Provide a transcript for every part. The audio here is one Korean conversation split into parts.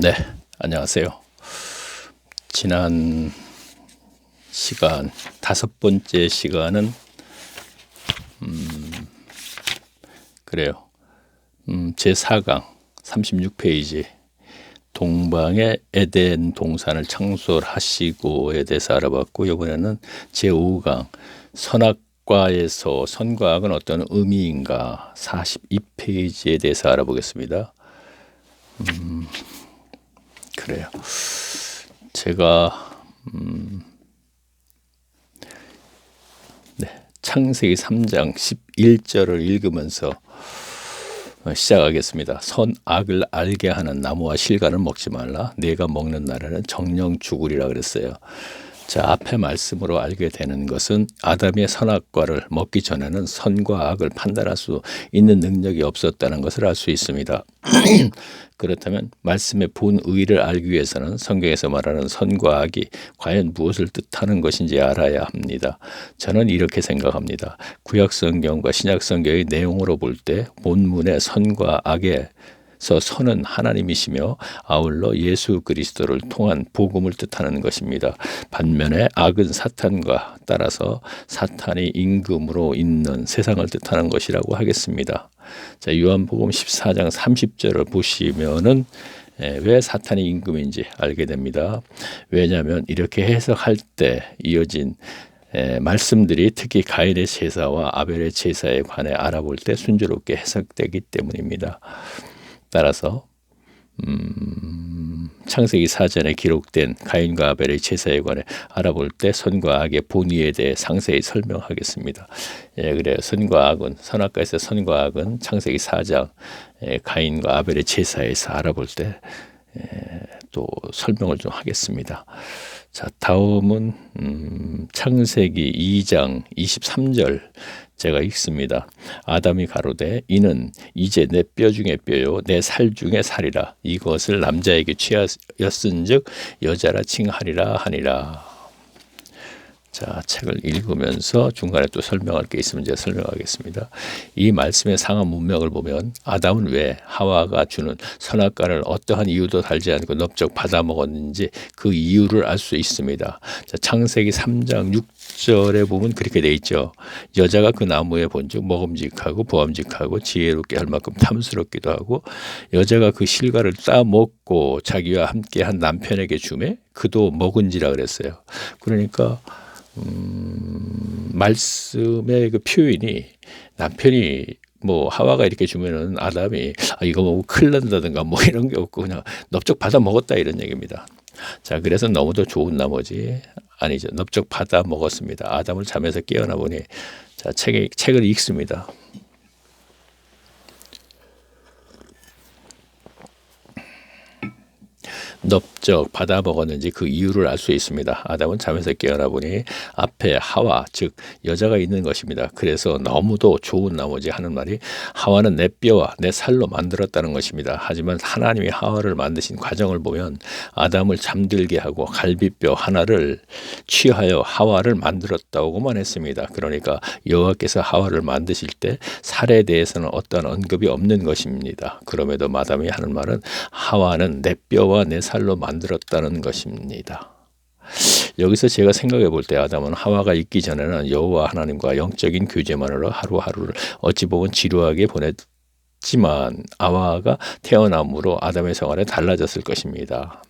네, 안녕하세요. 지난 시간, 5번째 시간은, 그래요. 제4강, 36페이지, 동방의 에덴 동산을 창설하시고에 대해서 알아봤고, 이번에는 제5강, 선악과에서 선과악은 어떤 의미인가, 42페이지에 대해서 알아보겠습니다. 그래요. 제가 창세기 3장 11절을 읽으면서 시작하겠습니다. 선악을 알게 하는 나무와 실과는 먹지 말라. 내가 먹는 날에는 정령 죽으리라 그랬어요. 자, 앞에 말씀으로 알게 되는 것은 아담의 선악과를 먹기 전에는 선과 악을 판단할 수 있는 능력이 없었다는 것을 알 수 있습니다. 그렇다면 말씀의 본의를 알기 위해서는 성경에서 말하는 선과 악이 과연 무엇을 뜻하는 것인지 알아야 합니다. 저는 이렇게 생각합니다. 구약성경과 신약성경의 내용으로 볼 때 본문의 선과 악의 선은 하나님이시며 아울러 예수 그리스도를 통한 복음을 뜻하는 것입니다. 반면에 악은 사탄과 따라서 사탄이 임금으로 있는 세상을 뜻하는 것이라고 하겠습니다. 자, 요한복음 14장 30절을 보시면은 왜 사탄이 임금인지 알게 됩니다. 왜냐하면 이렇게 해석할 때 이어진 말씀들이 특히 가인의 제사와 아벨의 제사에 관해 알아볼 때 순조롭게 해석되기 때문입니다. 따라서 창세기 4장에 기록된 가인과 아벨의 제사에 관해 알아볼 때 선과 악의 본의에 대해 상세히 설명하겠습니다. 그래요. 선과 악은 선악과에서 선과 악은 창세기 4장 가인과 아벨의 제사에서 알아볼 때 또 설명을 좀 하겠습니다. 자, 다음은 창세기 2장 23절 제가 읽습니다. 아담이 가로되 이는 이제 내 뼈 중에 뼈요 내 살 중에 살이라. 이것을 남자에게 취하였은즉 여자라 칭하리라 하니라. 자, 책을 읽으면서 중간에 또 설명할 게 있으면 제가 설명하겠습니다. 이 말씀의 상한 문맥을 보면 아담은 왜 하와가 주는 선악과를 어떠한 이유도 달지 않고 넙적 받아먹었는지 그 이유를 알 수 있습니다. 자, 창세기 3장 6절에 보면 그렇게 돼 있죠. 여자가 그 나무에 본즉 먹음직하고 보암직하고 지혜롭게 할 만큼 탐스럽기도 하고 여자가 그 실과를 따먹고 자기와 함께한 남편에게 주매 그도 먹은지라 그랬어요. 그러니까 말씀의 그 표현이 남편이 뭐 하와가 이렇게 주면은 아담이 이거 먹으면 큰일 난다든가 뭐 이런 게 없고 그냥 넙적 받아 먹었다 이런 얘기입니다. 자, 그래서 너무도 좋은 나머지 아니죠. 넙적 받아 먹었습니다. 아담을 잠에서 깨어나 보니 자, 책을 읽습니다. 넙적 받아 먹었는지 그 이유를 알 수 있습니다. 아담은 잠에서 깨어나 보니 앞에 하와 즉 여자가 있는 것입니다. 그래서 너무도 좋은 나머지 하는 말이 하와는 내 뼈와 내 살로 만들었다는 것입니다. 하지만 하나님이 하와를 만드신 과정을 보면 아담을 잠들게 하고 갈비뼈 하나를 취하여 하와를 만들었다고만 했습니다. 그러니까 여호와께서 하와를 만드실 때 살에 대해서는 어떠한 언급이 없는 것입니다. 그럼에도 아담이 하는 말은 하와는 내 뼈와 내 살로 만들었다는 것입니다. 여기서 제가 생각해 볼 때 아담은 하와가 있기 전에는 여호와 하나님과 영적인 교제만으로 하루하루를 어찌 보면 지루하게 보냈지만 하와가 태어남으로 아담의 생활에 달라졌을 것입니다.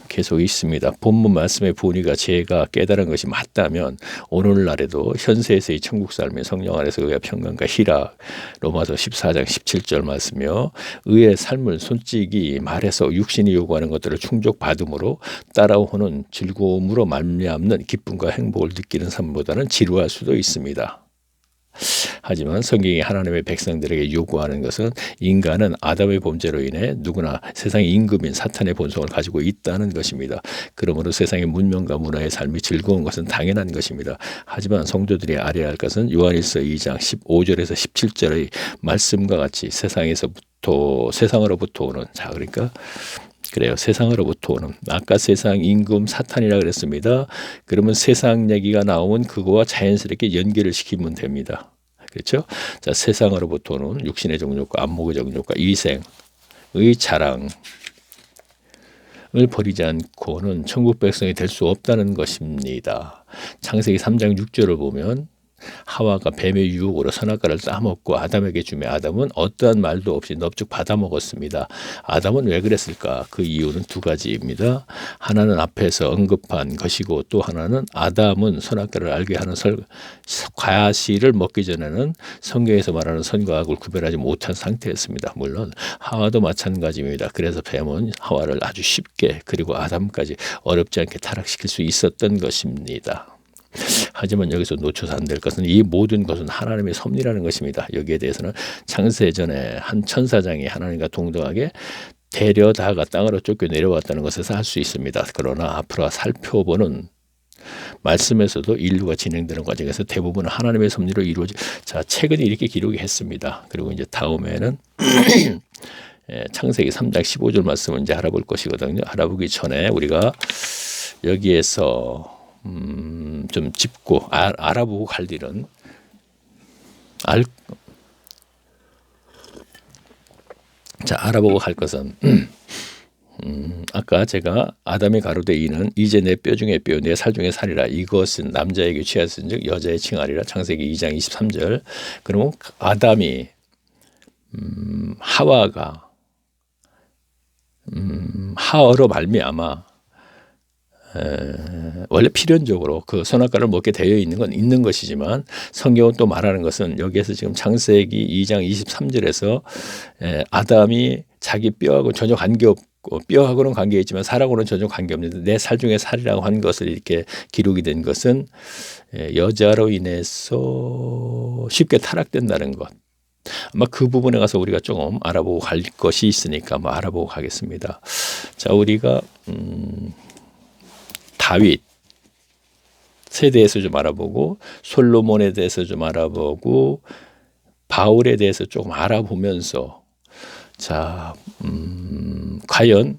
계속 있습니다. 본문 말씀의 본의가 제가 깨달은 것이 맞다면 오늘날에도 현세에서의 천국 삶의 성령 안에서 의와 평강과 희락 로마서 14장 17절 말씀이요. 의의 삶을 솔직히 말해서 육신이 요구하는 것들을 충족받음으로 따라오는 즐거움으로 말미암는 기쁨과 행복을 느끼는 삶보다는 지루할 수도 있습니다. 하지만 성경이 하나님의 백성들에게 요구하는 것은 인간은 아담의 범죄로 인해 누구나 세상의 임금인 사탄의 본성을 가지고 있다는 것입니다. 그러므로 세상의 문명과 문화의 삶이 즐거운 것은 당연한 것입니다. 하지만 성도들이 알아야 할 것은 요한일서 2장 15절에서 17절의 말씀과 같이 세상으로부터 오는 자 그러니까 그래요. 세상으로부터 오는 아까 세상 임금 사탄이라 그랬습니다. 그러면 세상 얘기가 나오면 그거와 자연스럽게 연결을 시키면 됩니다. 그렇죠? 자, 세상으로부터 오는 육신의 정욕과 안목의 정욕과 이생 자랑을 버리지 않고는 천국 백성이 될 수 없다는 것입니다. 창세기 3장 6절을 보면 하와가 뱀의 유혹으로 선악과를 따먹고 아담에게 주며 아담은 어떠한 말도 없이 넙죽 받아먹었습니다. 아담은 왜 그랬을까? 그 이유는 두 가지입니다. 하나는 앞에서 언급한 것이고 또 하나는 아담은 선악과를 알게 하는 과실을 먹기 전에는 성경에서 말하는 선과 악을 구별하지 못한 상태였습니다. 물론 하와도 마찬가지입니다. 그래서 뱀은 하와를 아주 쉽게 그리고 아담까지 어렵지 않게 타락시킬 수 있었던 것입니다. 하지만 여기서 놓쳐서 안 될 것은 이 모든 것은 하나님의 섭리라는 것입니다. 여기에 대해서는 창세전에 한 천사장이 하나님과 동등하게 데려다가 땅으로 쫓겨 내려왔다는 것에서 알 수 있습니다. 그러나 앞으로 살펴보는 말씀에서도 인류가 진행되는 과정에서 대부분은 하나님의 섭리로 자, 최근에 이렇게 기록이 했습니다. 그리고 이제 다음에는 창세기 3장 15절 말씀을 이제 알아볼 것이거든요. 알아보기 전에 우리가 여기에서 좀 짚고 알아보고 갈 일은 알아보고 갈 것은 아까 제가 아담이 가로되 이는 이제 내 뼈 중에 뼈 내 살 중에 살이라 이것은 남자에게 취하였은즉 여자의 칭하리라 창세기 2장 23절. 그러면 아담이 하와가 하와로 말미암아 원래 필연적으로 그 선악과를 먹게 되어 있는 건 있는 것이지만 성경은 또 말하는 것은 여기에서 지금 창세기 2장 23절에서 아담이 자기 뼈하고 전혀 관계없고 뼈하고는 관계있지만 살하고는 전혀 관계없는데 내 살 중에 살이라고 한 것을 이렇게 기록이 된 것은 여자로 인해서 쉽게 타락된다는 것. 아마 그 부분에 가서 우리가 조금 알아보고 갈 것이 있으니까 뭐 알아보고 가겠습니다. 자, 우리가 다윗에 대해서 좀 알아보고 솔로몬에 대해서 좀 알아보고 바울에 대해서 조금 알아보면서 자, 과연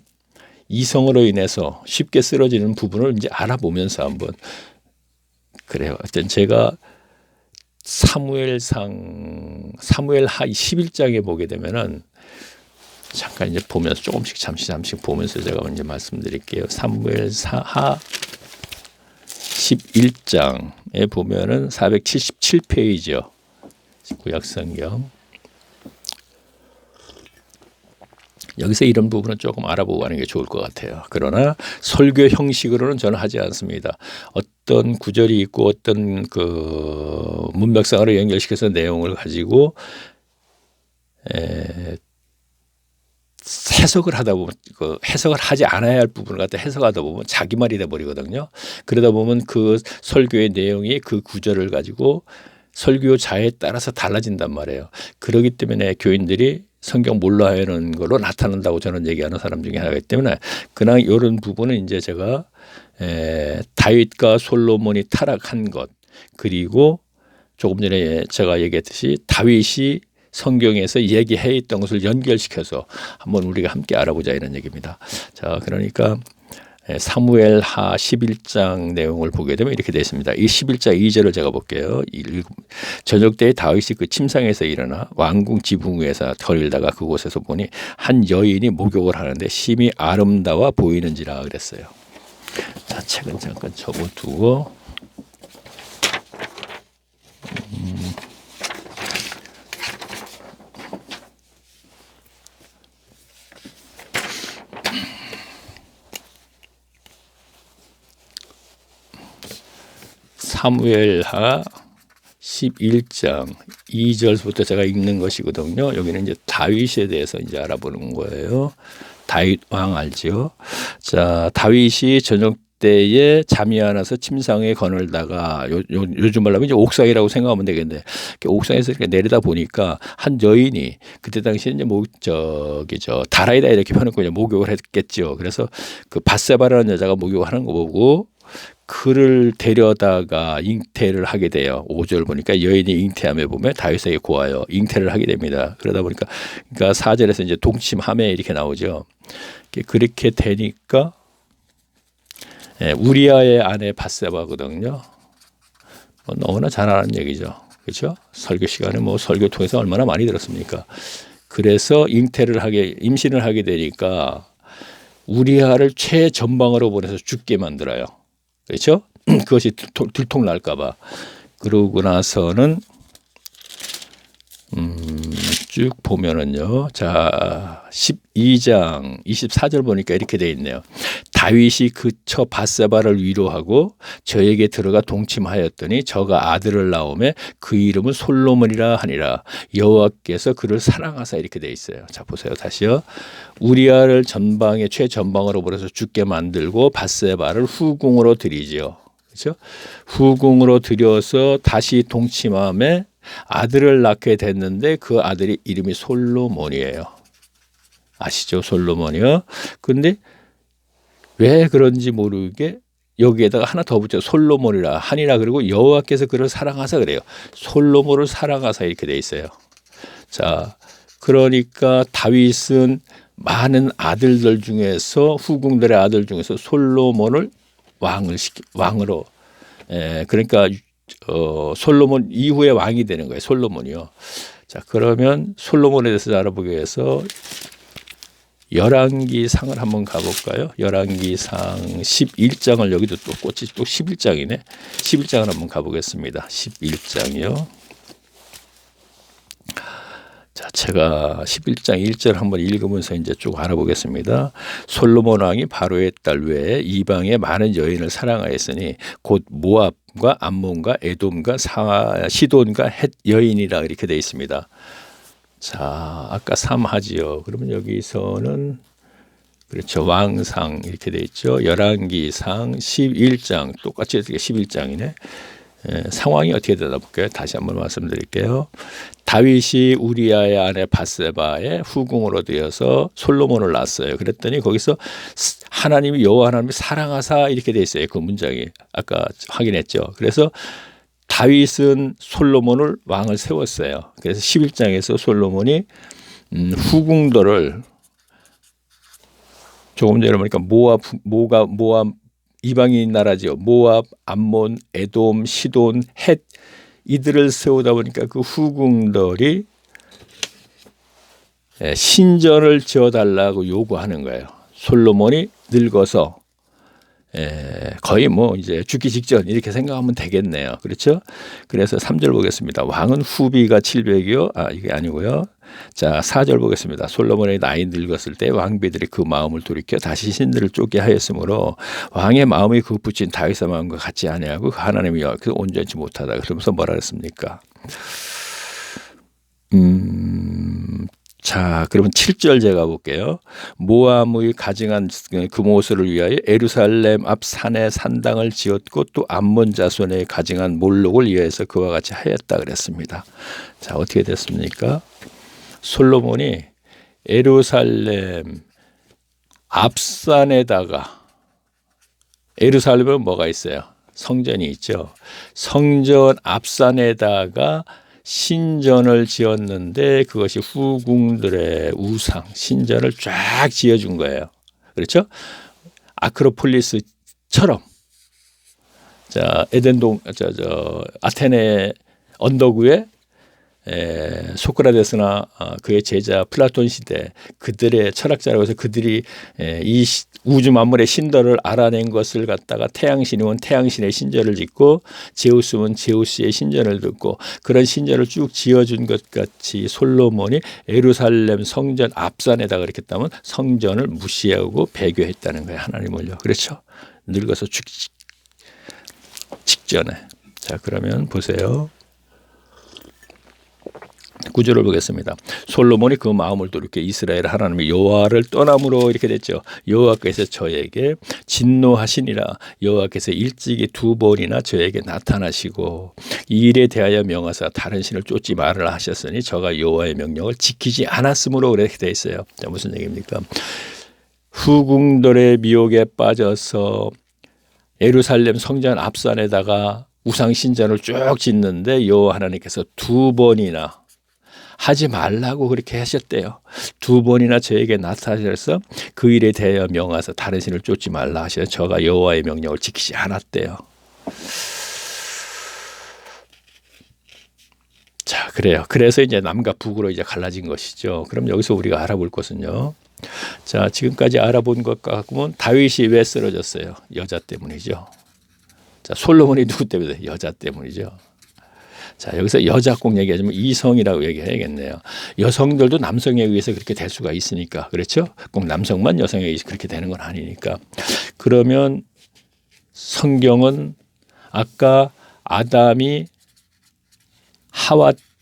이성으로 인해서 쉽게 쓰러지는 부분을 이제 알아보면서 한번 그래요. 하여튼 제가 사무엘하 11장에 보게 되면은 잠깐 이제 보면서 조금씩 잠시 보면서 제가 먼저 말씀드릴게요. 사무엘하 11장에 보면은 477페이지요. 구약성경. 여기서 이런 부분은 조금 알아보고 가는 게 좋을 것 같아요. 그러나 설교 형식으로는 저는 하지 않습니다. 어떤 구절이 있고 어떤 그 문맥상으로 연결시켜서 내용을 가지고 해석을 하다 보면 그 해석을 하지 않아야 할 부분을 갖다 해석하다 보면 자기 말이 돼 버리거든요. 그러다 보면 그 설교의 내용이 그 구절을 가지고 설교자에 따라서 달라진단 말이에요. 그렇기 때문에 교인들이 성경 몰라 하는 걸로 나타난다고 저는 얘기하는 사람 중에 하나이기 때문에 그냥 이런 부분은 이제 제가 다윗과 솔로몬이 타락한 것 그리고 조금 전에 제가 얘기했듯이 다윗이 성경에서 얘기해 있던 것을 연결시켜서 한번 우리가 함께 알아보자 이런 얘기입니다. 자, 그러니까 사무엘하 11장 내용을 보게 되면 이렇게 되어 있습니다. 이 11장 2절을 제가 볼게요. 저녁 때에 다윗이 그 침상에서 일어나 왕궁 지붕 위에서 거닐다가 그곳에서 보니 한 여인이 목욕을 하는데 심히 아름다워 보이는지라 그랬어요. 자, 책은 잠깐 접어두고 사무엘하 11장 2절부터 제가 읽는 것이거든요. 여기는 이제 다윗에 대해서 이제 알아보는 거예요. 다윗 왕 알죠? 자, 다윗이 저녁 때에 잠이 안 와서 침상에 거닐다가 요즘 말로 하면 이제 옥상이라고 생각하면 되겠는데 옥상에서 이렇게 내리다 보니까 한 여인이 그때 당시에 이제 다라이다 이렇게 펴놓고 이제 목욕을 했겠죠. 그래서 그 밧세바라는 여자가 목욕하는 거 보고 그를 데려다가 잉태를 하게 돼요. 5절 보니까 여인이 잉태함에 보면 다윗에게 고하여 잉태를 하게 됩니다. 그러다 보니까 그러니까 4절에서 이제 동침함에 이렇게 나오죠. 그렇게 되니까 우리아의 아내 밧세바거든요. 너무나 잘 아는 얘기죠. 그렇죠? 설교 시간에 설교 통해서 얼마나 많이 들었습니까? 그래서 임신을 하게 되니까 우리아를 최전방으로 보내서 죽게 만들어요. 그렇죠? 그것이 들통날까봐. 그러고 나서는 쭉 보면은요. 자, 12장 24절 보니까 이렇게 돼 있네요. 다윗이 그쳐 밧세바를 위로하고 저에게 들어가 동침하였더니 저가 아들을 낳으매 그 이름은 솔로몬이라 하니라. 여호와께서 그를 사랑하사 이렇게 돼 있어요. 자, 보세요. 다시요. 우리아를 전방에 최전방으로 보내서 죽게 만들고 밧세바를 후궁으로 들이지요. 그렇죠? 후궁으로 들여서 다시 동침함에 아들을 낳게 됐는데 그 아들이 이름이 솔로몬이에요. 아시죠? 솔로몬이요. 근데 왜 그런지 모르게 여기에다가 하나 더 붙여 솔로몬이라 하니라. 그리고 여호와께서 그를 사랑하사 그래요. 솔로몬을 사랑하사 이렇게 돼 있어요. 자, 그러니까 다윗은 많은 아들들 중에서 후궁들의 아들 중에서 솔로몬을 왕으로 그러니까 솔로몬 이후에 왕이 되는 거예요. 솔로몬이요. 자, 그러면 솔로몬에 대해서 알아보기 위해서 열왕기상을 한번 가볼까요? 열왕기상 11장을 여기도 또 꽂지 또 11장이네. 11장을 한번 가보겠습니다. 11장이요. 자, 제가 11장 1절 한번 읽으면서 이제 쭉 알아보겠습니다. 솔로몬 왕이 바로의 딸 외에 이방의 많은 여인을 사랑하였으니 곧 모압과 암몬과 에돔과 시돈과 헷 여인이라 이렇게 되어 있습니다. 자, 아까 삼하지요. 그러면 여기서는 그렇죠. 왕상 이렇게 되어 있죠. 열왕기상 11장 똑같이 11장이네. 상황이 어떻게 되나 볼까요? 다시 한번 말씀드릴게요. 다윗이 우리아의 아내 밧세바의 후궁으로 되어서 솔로몬을 낳았어요. 그랬더니 거기서 하나님이 여호와 하나님이 사랑하사 이렇게 돼 있어요. 그 문장이 아까 확인했죠. 그래서 다윗은 솔로몬을 왕을 세웠어요. 그래서 11장에서 솔로몬이 후궁들을 조금 전에 보니까 모압 이방인 나라죠. 모압, 암몬, 에돔, 시돈, 헷 이들을 세우다 보니까 그 후궁들이 신전을 지어달라고 요구하는 거예요. 솔로몬이 늙어서 거의 뭐 이제 죽기 직전 이렇게 생각하면 되겠네요. 그렇죠? 그래서 3절 보겠습니다. 왕은 후비가 700이요. 이게 아니고요. 자, 4절 보겠습니다. 솔로몬의 나이 늙었을 때 왕비들이 그 마음을 돌이켜 다시 신들을 쫓게 하였으므로 왕의 마음이 그 붙인 다윗의 마음과 같지 아니하고 하나님이 그 온전치 못하다. 그러면서 뭐라 그랬습니까? 자, 그러면 7절 제가 볼게요. 모압의 가증한 금오스를 위하여 예루살렘 앞 산에 산당을 지었고 또 암몬 자손의 가증한 몰록을 위하여서 그와 같이 하였다 그랬습니다. 자, 어떻게 됐습니까? 솔로몬이 예루살렘 앞산에다가 예루살렘은 뭐가 있어요? 성전이 있죠. 성전 앞산에다가 신전을 지었는데 그것이 후궁들의 우상 신전을 쫙 지어준 거예요. 그렇죠? 아크로폴리스처럼 자 에덴동 아테네 언덕 위에 소크라테스나 그의 제자 플라톤 시대 그들의 철학자라고 해서 그들이 이 우주 만물의 신들을 알아낸 것을 갖다가 태양신이면 태양신의 신전을 짓고 제우스면 제우스의 신전을 짓고 그런 신전을 쭉 지어준 것 같이 솔로몬이 예루살렘 성전 앞산에다 그렇게 했다면 성전을 무시하고 배교했다는 거예요. 하나님을요. 그렇죠? 늙어서 죽기 직전에. 자, 그러면 보세요. 9절을 보겠습니다. 솔로몬이 그 마음을 돌이켜 이스라엘 하나님의 여호와를 떠남으로 이렇게 됐죠. 여호와께서 저에게 진노하시니라. 여호와께서 일찍이 2번이나 저에게 나타나시고 이 일에 대하여 명하사 다른 신을 쫓지 말으라 하셨으니 저가 여호와의 명령을 지키지 않았으므로 그렇게 돼 있어요. 자, 무슨 얘기입니까? 후궁들의 미혹에 빠져서 예루살렘 성전 앞산에다가 우상 신전을 쭉 짓는데 여호와 하나님께서 2번이나 하지 말라고 그렇게 하셨대요. 2번이나 저에게 나타나셔서 그 일에 대하여 명하사 다른 신을 쫓지 말라 하셔서 저가 여호와의 명령을 지키지 않았대요. 자, 그래요. 그래서 이제 남과 북으로 이제 갈라진 것이죠. 그럼 여기서 우리가 알아볼 것은요. 자, 지금까지 알아본 것과 보면 다윗이 왜 쓰러졌어요? 여자 때문이죠. 자, 솔로몬이 누구 때문에? 여자 때문이죠. 자, 여기서 여자 꼭 얘기하자면 이성이라고 얘기해야겠네요. 여성들도 남성에 의해서 그렇게 될 수가 있으니까. 그렇죠? 꼭 남성만 여성에 의해서 그렇게 되는 건 아니니까. 그러면 성경은 아까 아담이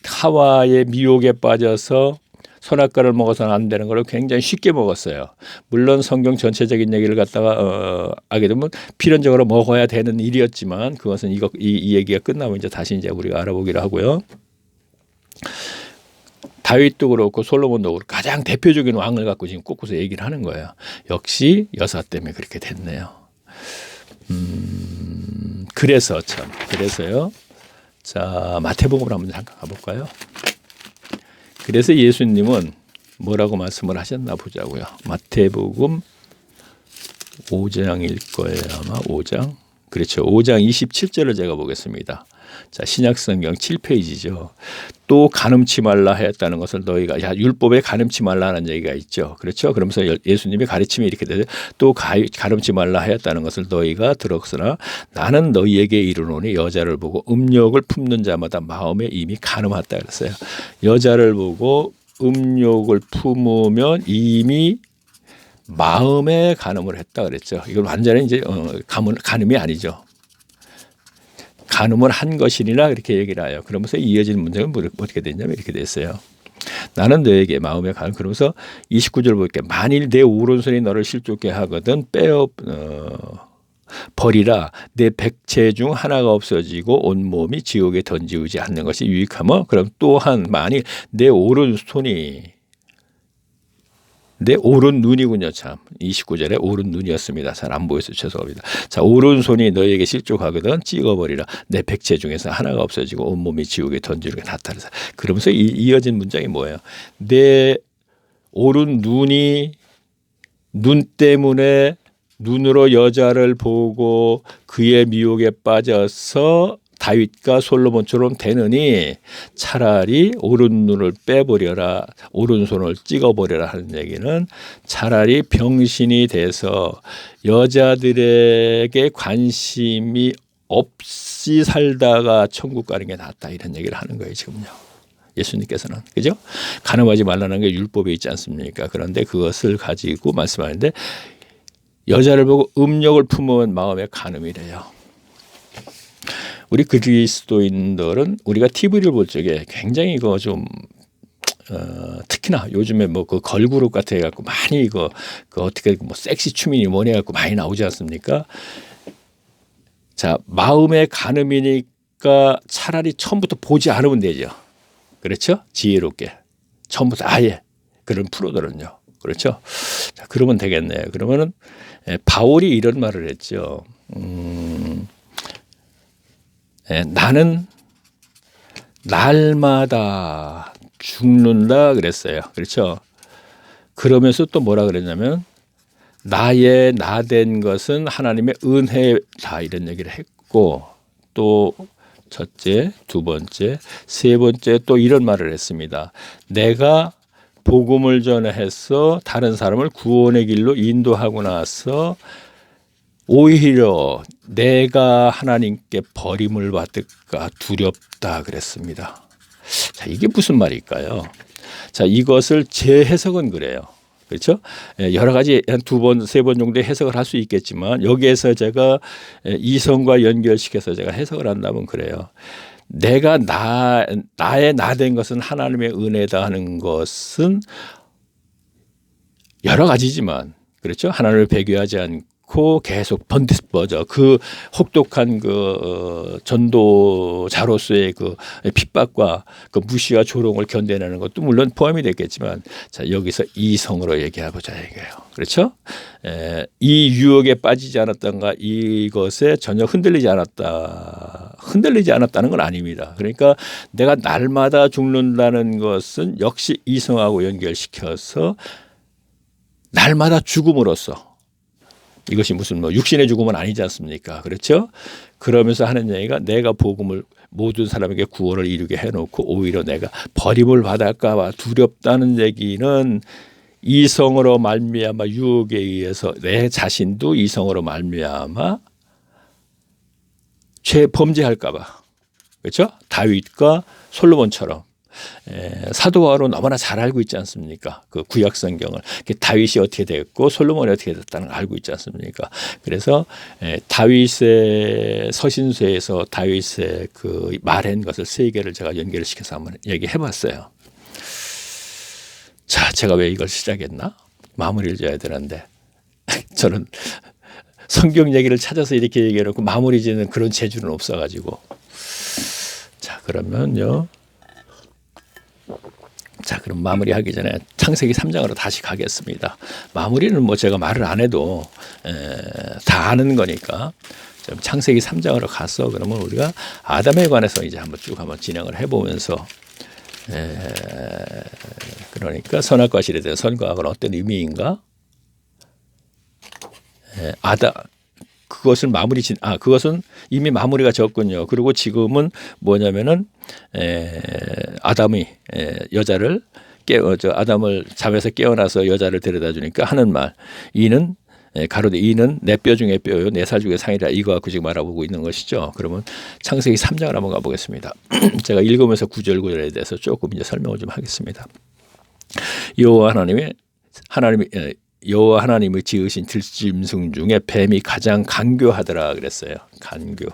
하와의 미혹에 빠져서 선악과를 먹어서는 안 되는 걸 굉장히 쉽게 먹었어요. 물론 성경 전체적인 얘기를 갖다가 하게 되면 필연적으로 먹어야 되는 일이었지만 그것은 이 얘기가 끝나면 이제 다시 이제 우리가 알아보기로 하고요. 다윗도 그렇고 솔로몬도 그렇고 가장 대표적인 왕을 갖고 지금 꼽고서 얘기를 하는 거예요. 역시 여사 때문에 그렇게 됐네요. 그래서요. 자, 마태복음으로 한번 잠깐 가볼까요? 그래서 예수님은 뭐라고 말씀을 하셨나 보자고요. 마태복음 5장일 거예요. 아마 5장. 그렇죠. 5장 27절을 제가 보겠습니다. 자, 신약성경 7페이지죠. 또 간음치 말라 하였다는 것을 너희가, 율법에 간음치 말라는 얘기가 있죠. 그렇죠. 그러면서 예수님의 가르침이 이렇게 되죠. 또 간음치 말라 하였다는 것을 너희가 들었으나 나는 너희에게 이르노니 여자를 보고 음욕을 품는 자마다 마음에 이미 간음하다 그랬어요. 여자를 보고 음욕을 품으면 이미 마음에 간음을 했다 그랬죠. 이건 완전히 이제 간음이 아니죠. 간음을 한 것이니라 그렇게 얘기를 해요. 그러면서 이어지는 문장은 어떻게 됐냐면 이렇게 됐어요. 나는 너에게 마음에 간음. 그러면서 29절 볼게. 만일 내 오른손이 너를 실족게 하거든 버리라. 내 백체 중 하나가 없어지고 온 몸이 지옥에 던지우지 않는 것이 유익하며 그럼 또한 만일 내 오른손이 내 오른 눈이군요. 참 29절에 오른 눈이었습니다. 잘 안 보여서 죄송합니다. 자, 오른손이 너에게 실족하거든 찍어버리라. 내 백체 중에서 하나가 없어지고 온몸이 지옥에 던지는 게 낫다. 그러면서 이어진 문장이 뭐예요? 내 오른 눈이 눈 때문에 눈으로 여자를 보고 그의 미혹에 빠져서 다윗과 솔로몬처럼 되느니 차라리 오른 눈을 빼버려라, 오른손을 찍어버려라 하는 얘기는 차라리 병신이 돼서 여자들에게 관심이 없이 살다가 천국 가는 게 낫다 이런 얘기를 하는 거예요 지금요. 예수님께서는 그죠? 간음하지 말라는 게 율법에 있지 않습니까? 그런데 그것을 가지고 말씀하는데 여자를 보고 음욕을 품은 마음에 간음이래요. 우리 그리스도인들은 우리가 TV를 볼 적에 굉장히 이거 좀 특히나 요즘에 뭐 그 걸그룹 같아 갖고 많이 이거 그 어떻게 뭐 섹시 춤이니 뭐니 갖고 많이 나오지 않습니까? 자, 마음의 간음이니까 차라리 처음부터 보지 않으면 되죠. 그렇죠? 지혜롭게 처음부터 아예 그런 프로들은요. 그렇죠? 자, 그러면 되겠네요. 그러면은 바울이 이런 말을 했죠. 나는 날마다 죽는다 그랬어요. 그렇죠? 그러면서 또 뭐라 그랬냐면 나의 나된 것은 하나님의 은혜다 이런 얘기를 했고 또 첫째, 두 번째, 세 번째 또 이런 말을 했습니다. 내가 복음을 전해서 다른 사람을 구원의 길로 인도하고 나서 오히려 내가 하나님께 버림을 받을까 두렵다 그랬습니다. 자, 이게 무슨 말일까요? 자, 이것을 제 해석은 그래요. 그렇죠? 여러 가지 한 두 번, 세 번 정도 해석을 할 수 있겠지만 여기에서 제가 이성과 연결시켜서 제가 해석을 한다면 그래요. 내가 나의 나된 것은 하나님의 은혜다 하는 것은 여러 가지지만 그렇죠? 하나님을 배교하지 않고 계속 그 혹독한 그 전도자로서의 그 핍박과 그 무시와 조롱을 견뎌내는 것도 물론 포함이 됐겠지만 자, 여기서 이성으로 얘기하고자 이거예요. 그렇죠? 이 유혹에 빠지지 않았던가 이것에 전혀 흔들리지 않았다는 건 아닙니다. 그러니까 내가 날마다 죽는다는 것은 역시 이성하고 연결시켜서 날마다 죽음으로써 이것이 무슨 뭐 육신의 죽음은 아니지 않습니까? 그렇죠? 그러면서 하는 얘기가 내가 복음을 모든 사람에게 구원을 이루게 해놓고 오히려 내가 버림을 받을까 봐 두렵다는 얘기는 이성으로 말미암아 유혹에 의해서 내 자신도 이성으로 말미암아 범죄할까 봐. 그렇죠? 다윗과 솔로몬처럼 사도 바울은 너무나 잘 알고 있지 않습니까? 그 구약 성경을 다윗이 어떻게 됐고 솔로몬이 어떻게 됐다는 걸 알고 있지 않습니까? 그래서 다윗의 서신서에서 다윗의 그 말한 것을 세 개를 제가 연결을 시켜서 한번 얘기해봤어요. 자, 제가 왜 이걸 시작했나? 마무리를 지어야 되는데 저는 성경 얘기를 찾아서 이렇게 얘기해놓고 마무리 짓는 그런 재주는 없어가지고. 자, 그러면요. 자, 그럼 마무리하기 전에 창세기 3장으로 다시 가겠습니다. 마무리는 뭐 제가 말을 안 해도 다 아는 거니까. 창세기 3장으로 가서 그러면 우리가 아담에 관해서 이제 한번 쭉 한번 진행을 해보면서 그러니까 선악과 실에 대한 선과 악은 어떤 의미인가? 그것을 그것은 이미 마무리가 졌군요. 그리고 지금은 뭐냐면은 아담이 여자를 아담을 잠에서 깨어나서 여자를 데려다 주니까 하는 말, 이는 가로되 이는 내 뼈 중에 뼈요 내 살 중에 상이라, 이거 갖고 지금 알아보고 있는 것이죠. 그러면 창세기 3장을 한번 가보겠습니다. 제가 읽으면서 구절구절에 대해서 조금 이제 설명을 좀 하겠습니다. 여호와 하나님이 지으신 들짐승 중에 뱀이 가장 간교하더라 그랬어요. 간교.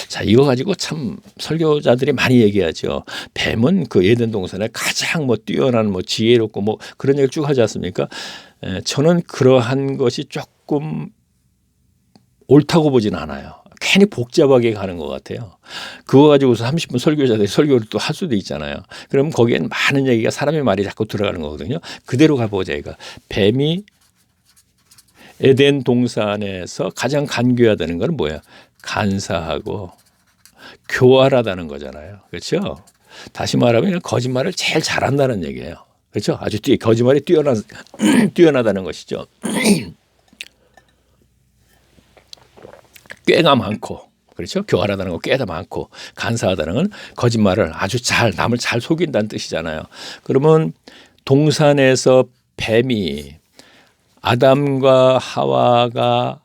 자, 이거 가지고 참 설교자들이 많이 얘기하죠. 뱀은 그 에덴 동산에 가장 뛰어난 지혜롭고 그런 얘기를 쭉 하지 않습니까? 저는 그러한 것이 조금 옳다고 보진 않아요. 괜히 복잡하게 가는 것 같아요. 그거 가지고서 30분 설교자들이 설교를 또 할 수도 있잖아요. 그럼 거기엔 많은 얘기가 사람의 말이 자꾸 들어가는 거거든요. 그대로 가보자 이거. 뱀이 에덴 동산에서 가장 간교하다는 건 뭐예요? 간사하고 교활하다는 거잖아요. 그렇죠? 다시 말하면 거짓말을 제일 잘한다는 얘기예요. 그렇죠? 아주 거짓말이 뛰어나다는 것이죠. 꾀가 많고, 그렇죠? 교활하다는 거 꾀가 많고, 간사하다는 건 거짓말을 아주 남을 잘 속인다는 뜻이잖아요. 그러면 동산에서 뱀이 아담과 하와가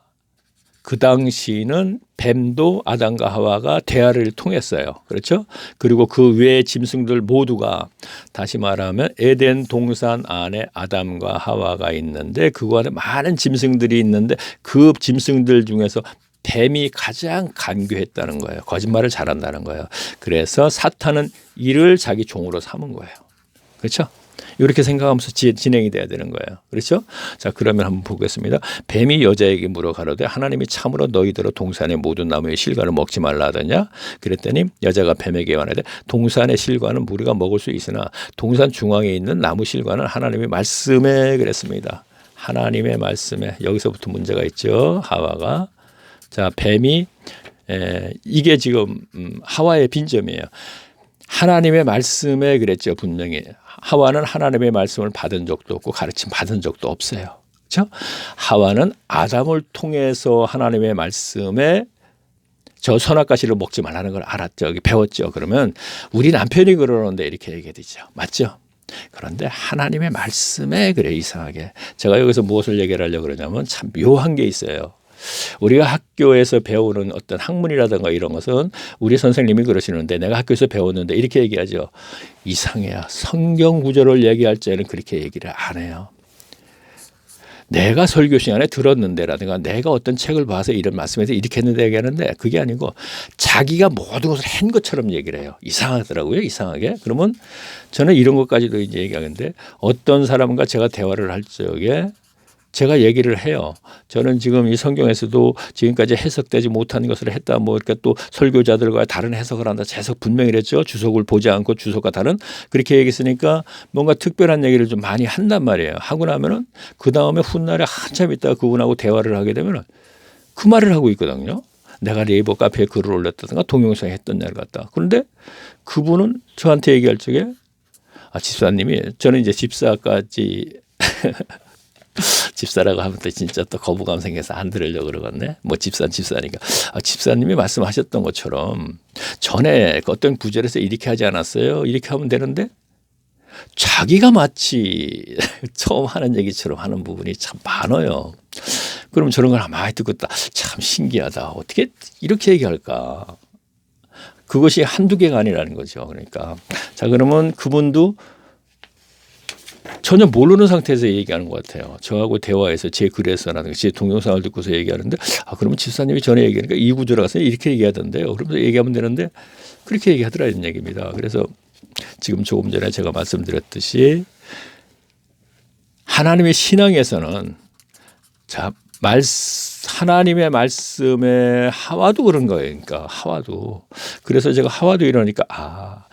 그 당시는 뱀도 아담과 하와가 대화를 통했어요. 그렇죠? 그리고 그 외 짐승들 모두가 다시 말하면 에덴 동산 안에 아담과 하와가 있는데 그 안에 많은 짐승들이 있는데 그 짐승들 중에서 뱀이 가장 간교했다는 거예요. 거짓말을 잘한다는 거예요. 그래서 사탄은 이를 자기 종으로 삼은 거예요. 그렇죠? 이렇게 생각하면서 진행이 돼야 되는 거예요. 그렇죠? 자, 그러면 한번 보겠습니다. 뱀이 여자에게 물어 가로되 하나님이 참으로 너희들로 동산의 모든 나무의 실과를 먹지 말라 하더냐? 그랬더니 여자가 뱀에게 말하되 동산의 실과는 우리가 먹을 수 있으나 동산 중앙에 있는 나무 실과는 하나님의 말씀에 그랬습니다. 하나님의 말씀에. 여기서부터 문제가 있죠. 하와가. 자, 뱀이 이게 지금 하와의 빈점이에요. 하나님의 말씀에 그랬죠. 분명히. 하와는 하나님의 말씀을 받은 적도 없고 가르침 받은 적도 없어요. 그렇죠? 하와는 아담을 통해서 하나님의 말씀에 저 선악과 실을 먹지 말라는 걸 알았죠. 배웠죠. 그러면 우리 남편이 그러는데 이렇게 얘기되죠. 맞죠? 그런데 하나님의 말씀에 그래 이상하게. 제가 여기서 무엇을 얘기를 하려고 그러냐면 참 묘한 게 있어요. 우리가 학교에서 배우는 어떤 학문이라든가 이런 것은 우리 선생님이 그러시는데 내가 학교에서 배웠는데 이렇게 얘기하죠. 이상해요. 성경 구절을 얘기할 때는 그렇게 얘기를 안 해요. 내가 설교 시간에 들었는데라든가 내가 어떤 책을 봐서 이런 말씀에서 이렇게 했는데 얘기하는데 그게 아니고 자기가 모든 것을 한 것처럼 얘기를 해요. 이상하더라고요. 이상하게. 그러면 저는 이런 것까지도 이제 얘기하는데 어떤 사람과 제가 대화를 할 적에 제가 얘기를 해요. 저는 지금 이 성경에서도 지금까지 해석되지 못한 것을 했다. 그러니까 또 설교자들과 다른 해석을 한다. 해석 분명히 그랬죠. 주석을 보지 않고 주석과 다른 그렇게 얘기했으니까 뭔가 특별한 얘기를 좀 많이 한단 말이에요. 하고 나면은 그 다음에 훗날에 한참 있다가 그분하고 대화를 하게 되면은 그 말을 하고 있거든요. 내가 네이버 카페에 글을 올렸다든가 동영상에 했던 날 같다. 그런데 그분은 저한테 얘기할 적에 집사님이 저는 이제 집사까지 집사라고 하면 또 진짜 또 거부감 생겨서 안 들으려고 그러겠네. 뭐 집사니까. 집사님이 말씀하셨던 것처럼 전에 어떤 구절에서 이렇게 하지 않았어요? 이렇게 하면 되는데 자기가 마치 처음 하는 얘기처럼 하는 부분이 참 많아요. 그럼 저런 걸 많이 듣고 참 신기하다. 어떻게 이렇게 얘기할까? 그것이 한두 개가 아니라는 거죠. 그러니까 자 그러면 그분도 전혀 모르는 상태에서 얘기하는 것 같아요. 저하고 대화해서 제 글에서나 제 동영상을 듣고서 얘기하는데 그러면 집사님이 전에 얘기하니까 이 구조로 가서 이렇게 얘기하던데요. 그러면서 얘기하면 되는데 그렇게 얘기하더라는 얘기입니다. 그래서 지금 조금 전에 제가 말씀드렸듯이 하나님의 신앙에서는 자 하나님의 말씀에 하와도 그런 거예요. 그러니까 하와도. 그래서 제가 하와도 이러니까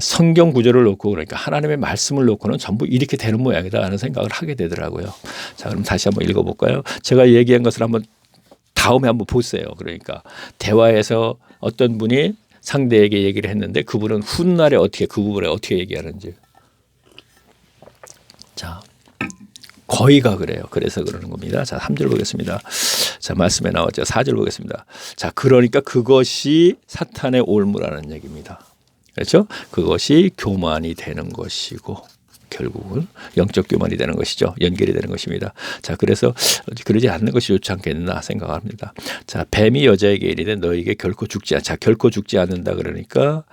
성경 구절을 놓고 그러니까 하나님의 말씀을 놓고는 전부 이렇게 되는 모양이다 하는 생각을 하게 되더라고요. 자 그럼 다시 한번 읽어볼까요? 제가 얘기한 것을 한번 다음에 한번 보세요. 그러니까 대화에서 어떤 분이 상대에게 얘기를 했는데 그분은 훗날에 어떻게 그 부분에 어떻게 얘기하는지. 자 거의가 그래요. 그래서 그러는 겁니다. 자 3절 보겠습니다. 자 말씀에 나왔죠. 4절 보겠습니다. 자 그러니까 그것이 사탄의 올무라는 얘기입니다. 그렇죠? 그것이 교만이 되는 것이고 결국은 영적 교만이 되는 것이죠. 연결이 되는 것입니다. 자 그래서 그러지 않는 것이 좋지 않겠나 생각합니다. 자 뱀이 여자에게 이르되 너에게 결코 죽지 않자. 결코 죽지 않는다 그러니까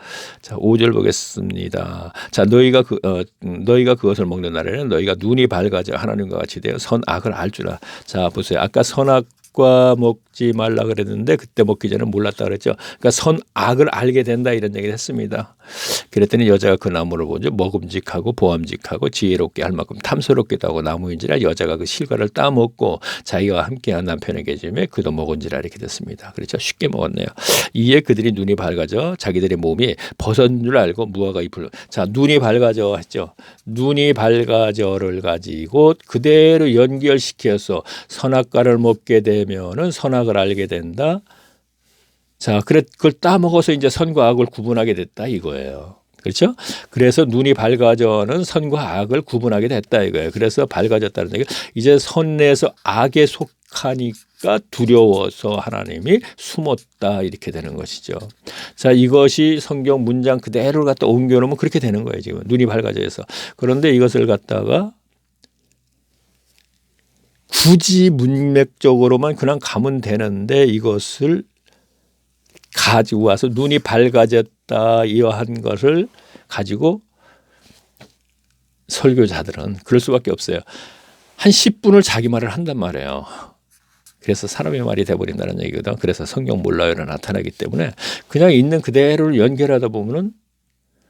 자 5절 보겠습니다. 자 너희가 그것을 먹는 날에는 너희가 눈이 밝아져 하나님과 같이 되어 선악을 알 줄아. 자 보세요. 아까 선악과 먹지 말라 그랬는데 그때 먹기 전에 몰랐다 그랬죠. 그러니까 선악을 알게 된다 이런 얘기를 했습니다. 그랬더니 여자가 그 나무를 보죠. 먹음직하고 보암직하고 지혜롭게 할 만큼 탐스럽기도 하고 나무인지라 여자가 그 실과를 따먹고 자기와 함께한 남편에게 주매 그도 먹은지라 이렇게 됐습니다. 그렇죠. 쉽게 먹었네요. 이에 그들이 눈이 밝아져 자기들의 몸이 벗은 줄 알고 무화과 잎을 자 눈이 밝아져 했죠. 눈이 밝아져를 가지고 그대로 연결시켜서 선악과를 먹게 되면은 선악을 알게 된다. 자, 그걸 따먹어서 이제 선과 악을 구분하게 됐다 이거예요. 그렇죠? 그래서 눈이 밝아져는 선과 악을 구분하게 됐다 이거예요. 그래서 밝아졌다는 얘기. 이제 선에서 악에 속하니까 두려워서 하나님이 숨었다 이렇게 되는 것이죠. 자, 이것이 성경 문장 그대로를 갖다 옮겨놓으면 그렇게 되는 거예요. 지금 눈이 밝아져서. 그런데 이것을 갖다가 굳이 문맥적으로만 그냥 가면 되는데 이것을 가지고 와서 눈이 밝아졌다 이러한 것을 가지고 설교자들은 그럴 수밖에 없어요. 한 10분을 자기 말을 한단 말이에요. 그래서 사람의 말이 돼버린다는 얘기거든. 그래서 성경 몰라요로 나타나기 때문에 그냥 있는 그대로를 연결하다 보면은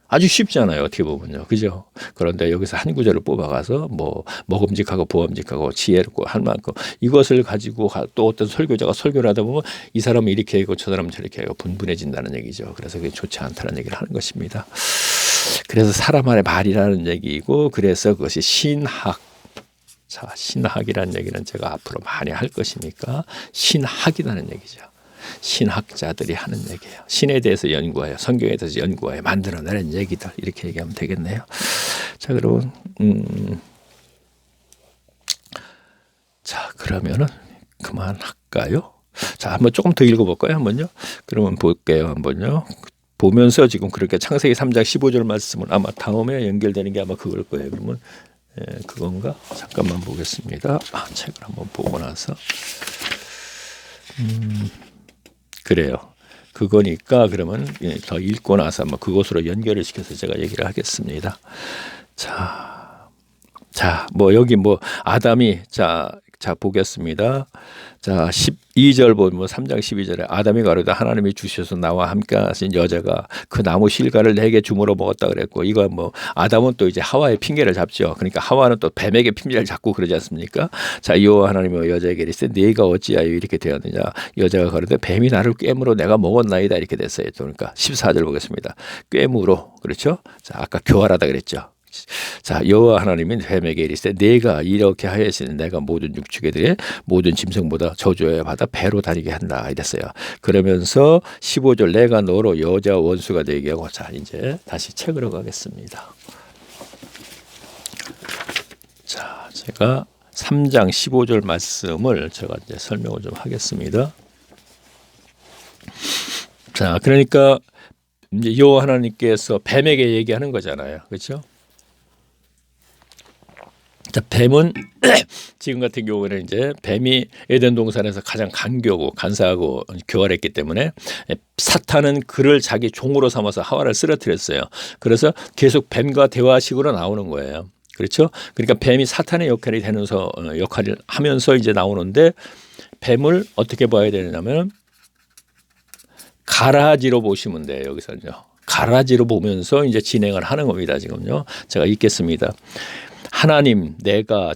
아주 쉽잖아요. 어떻게 보면요. 그죠? 그런데 여기서 한 구절을 뽑아가서 뭐 먹음직하고 보암직하고 지혜롭고 할 만큼 이것을 가지고 또 어떤 설교자가 설교를 하다 보면 이 사람은 이렇게 하고 저 사람은 저렇게 하고 분분해진다는 얘기죠. 그래서 그게 좋지 않다는 얘기를 하는 것입니다. 그래서 사람의 말이라는 얘기이고 그래서 그것이 신학. 자, 신학이라는 얘기는 제가 앞으로 많이 할 것이니까 신학이라는 얘기죠. 신학자들이 하는 얘기예요. 신에 대해서 연구하여 성경에 대해서 연구하여 만들어내는 얘기들 이렇게 얘기하면 되겠네요. 자 그러면 자 그러면은 그만할까요? 자 한번 조금 더 읽어볼까요? 한번요. 그러면 볼게요. 한번요. 보면서 지금 그렇게 창세기 3장 15절 말씀은 아마 다음에 연결되는 게 아마 그걸 거예요. 그러면 그건가? 잠깐만 보겠습니다. 책을 한번 보고 나서 그래요. 그거니까 그러면 더 읽고 나서 한번 그것으로 연결을 시켜서 제가 얘기를 하겠습니다. 자, 뭐 여기 뭐 아담이 자 보겠습니다. 자 12절 보면 3장 12절에 아담이 가로되 하나님이 주셔서 나와 함께 하신 여자가 그 나무 실과를 내게 주물어 먹었다 그랬고 이거 뭐 아담은 또 이제 하와의 핑계를 잡죠. 그러니까 하와는 또 뱀에게 핑계를 잡고 그러지 않습니까? 자 여호와 하나님이 여자에게 이르시되 네가 어찌하여 이렇게 되었느냐 여자가 가로되 뱀이 나를 꾀므로 내가 먹었나이다 이렇게 됐어요. 그러니까 14절 보겠습니다. 꾀므로 그렇죠? 자 아까 교활하다 그랬죠. 자 여호와 하나님이 뱀에게 이르시되 네가 이렇게 하였으니 내가 모든 육축에 모든 짐승보다 저주하여 받아 배로 다니게 한다 이랬어요. 그러면서 15절 내가 너로 여자 원수가 되게 하고 자 이제 다시 책으로 가겠습니다. 자 제가 3장 15절 말씀을 제가 이제 설명을 좀 하겠습니다. 자, 그러니까 이제 여호와 하나님께서 뱀에게 얘기하는 거잖아요. 그렇죠? 자, 뱀은 지금 같은 경우에는 이제 뱀이 에덴 동산에서 가장 간교고 간사하고 교활했기 때문에 사탄은 그를 자기 종으로 삼아서 하와를 쓰러뜨렸어요. 그래서 계속 뱀과 대화식으로 나오는 거예요. 그렇죠? 그러니까 뱀이 사탄의 역할이 되면서 역할을 하면서 이제 나오는데 뱀을 어떻게 봐야 되냐면 가라지로 보시면 돼요. 여기서는요. 가라지로 보면서 이제 진행을 하는 겁니다. 지금요. 제가 읽겠습니다. 하나님,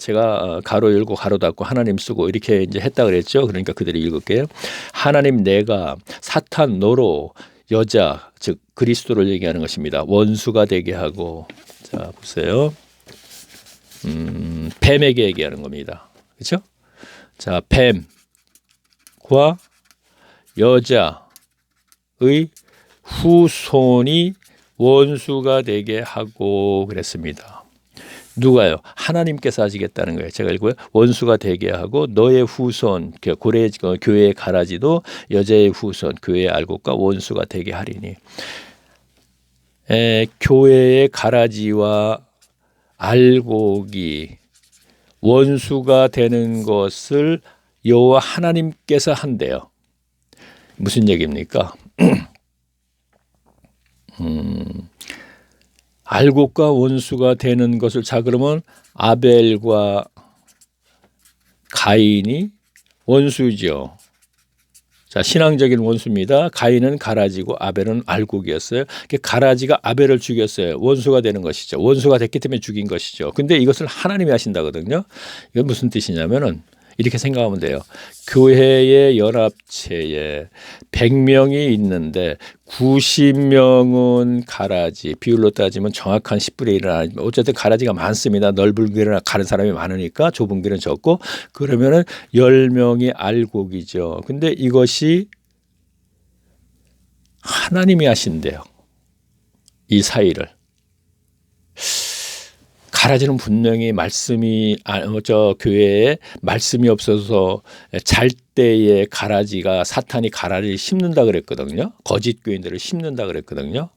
제가 가로 열고 가로 닫고 하나님 쓰고 이렇게 이제 했다 그랬죠. 그러니까 그들이 읽을게요. 하나님, 내가 사탄 너로 여자 즉 그리스도를 얘기하는 것입니다. 원수가 되게 하고, 자 보세요. 뱀에게 얘기하는 겁니다. 그렇죠? 자, 뱀과 여자의 후손이 원수가 되게 하고 그랬습니다. 누가요? 하나님께서 하시겠다는 거예요. 제가 읽고요. 원수가 되게 하고 너의 후손, 교회의 가라지도 여자의 후손, 교회의 알곡과 원수가 되게 하리니. 교회의 가라지와 알곡이 원수가 되는 것을 여호와 하나님께서 한대요. 무슨 얘기입니까? 알곡과 원수가 되는 것을, 자 그러면 아벨과 가인이 원수죠. 자, 신앙적인 원수입니다. 가인은 가라지고 아벨은 알곡이었어요. 가라지가 아벨을 죽였어요. 원수가 되는 것이죠. 원수가 됐기 때문에 죽인 것이죠. 근데 이것을 하나님이 하신다거든요. 이건 무슨 뜻이냐면은 이렇게 생각하면 돼요. 교회의 연합체에 100명이 있는데 90명은 가라지, 비율로 따지면 정확한 10분의 1은 아니지만 어쨌든 가라지가 많습니다. 넓은 길을 가는 사람이 많으니까 좁은 길은 적고, 그러면은 10명이 알곡이죠. 근데 이것이 하나님이 하신대요. 이 사이를. 가라지는 분명히 말씀이 교회에 말씀이 없어서 잘 때에 가라지가 사탄이 가라지를 심는다 그랬거든요. 거짓 교인들을 심는다 그랬거든요.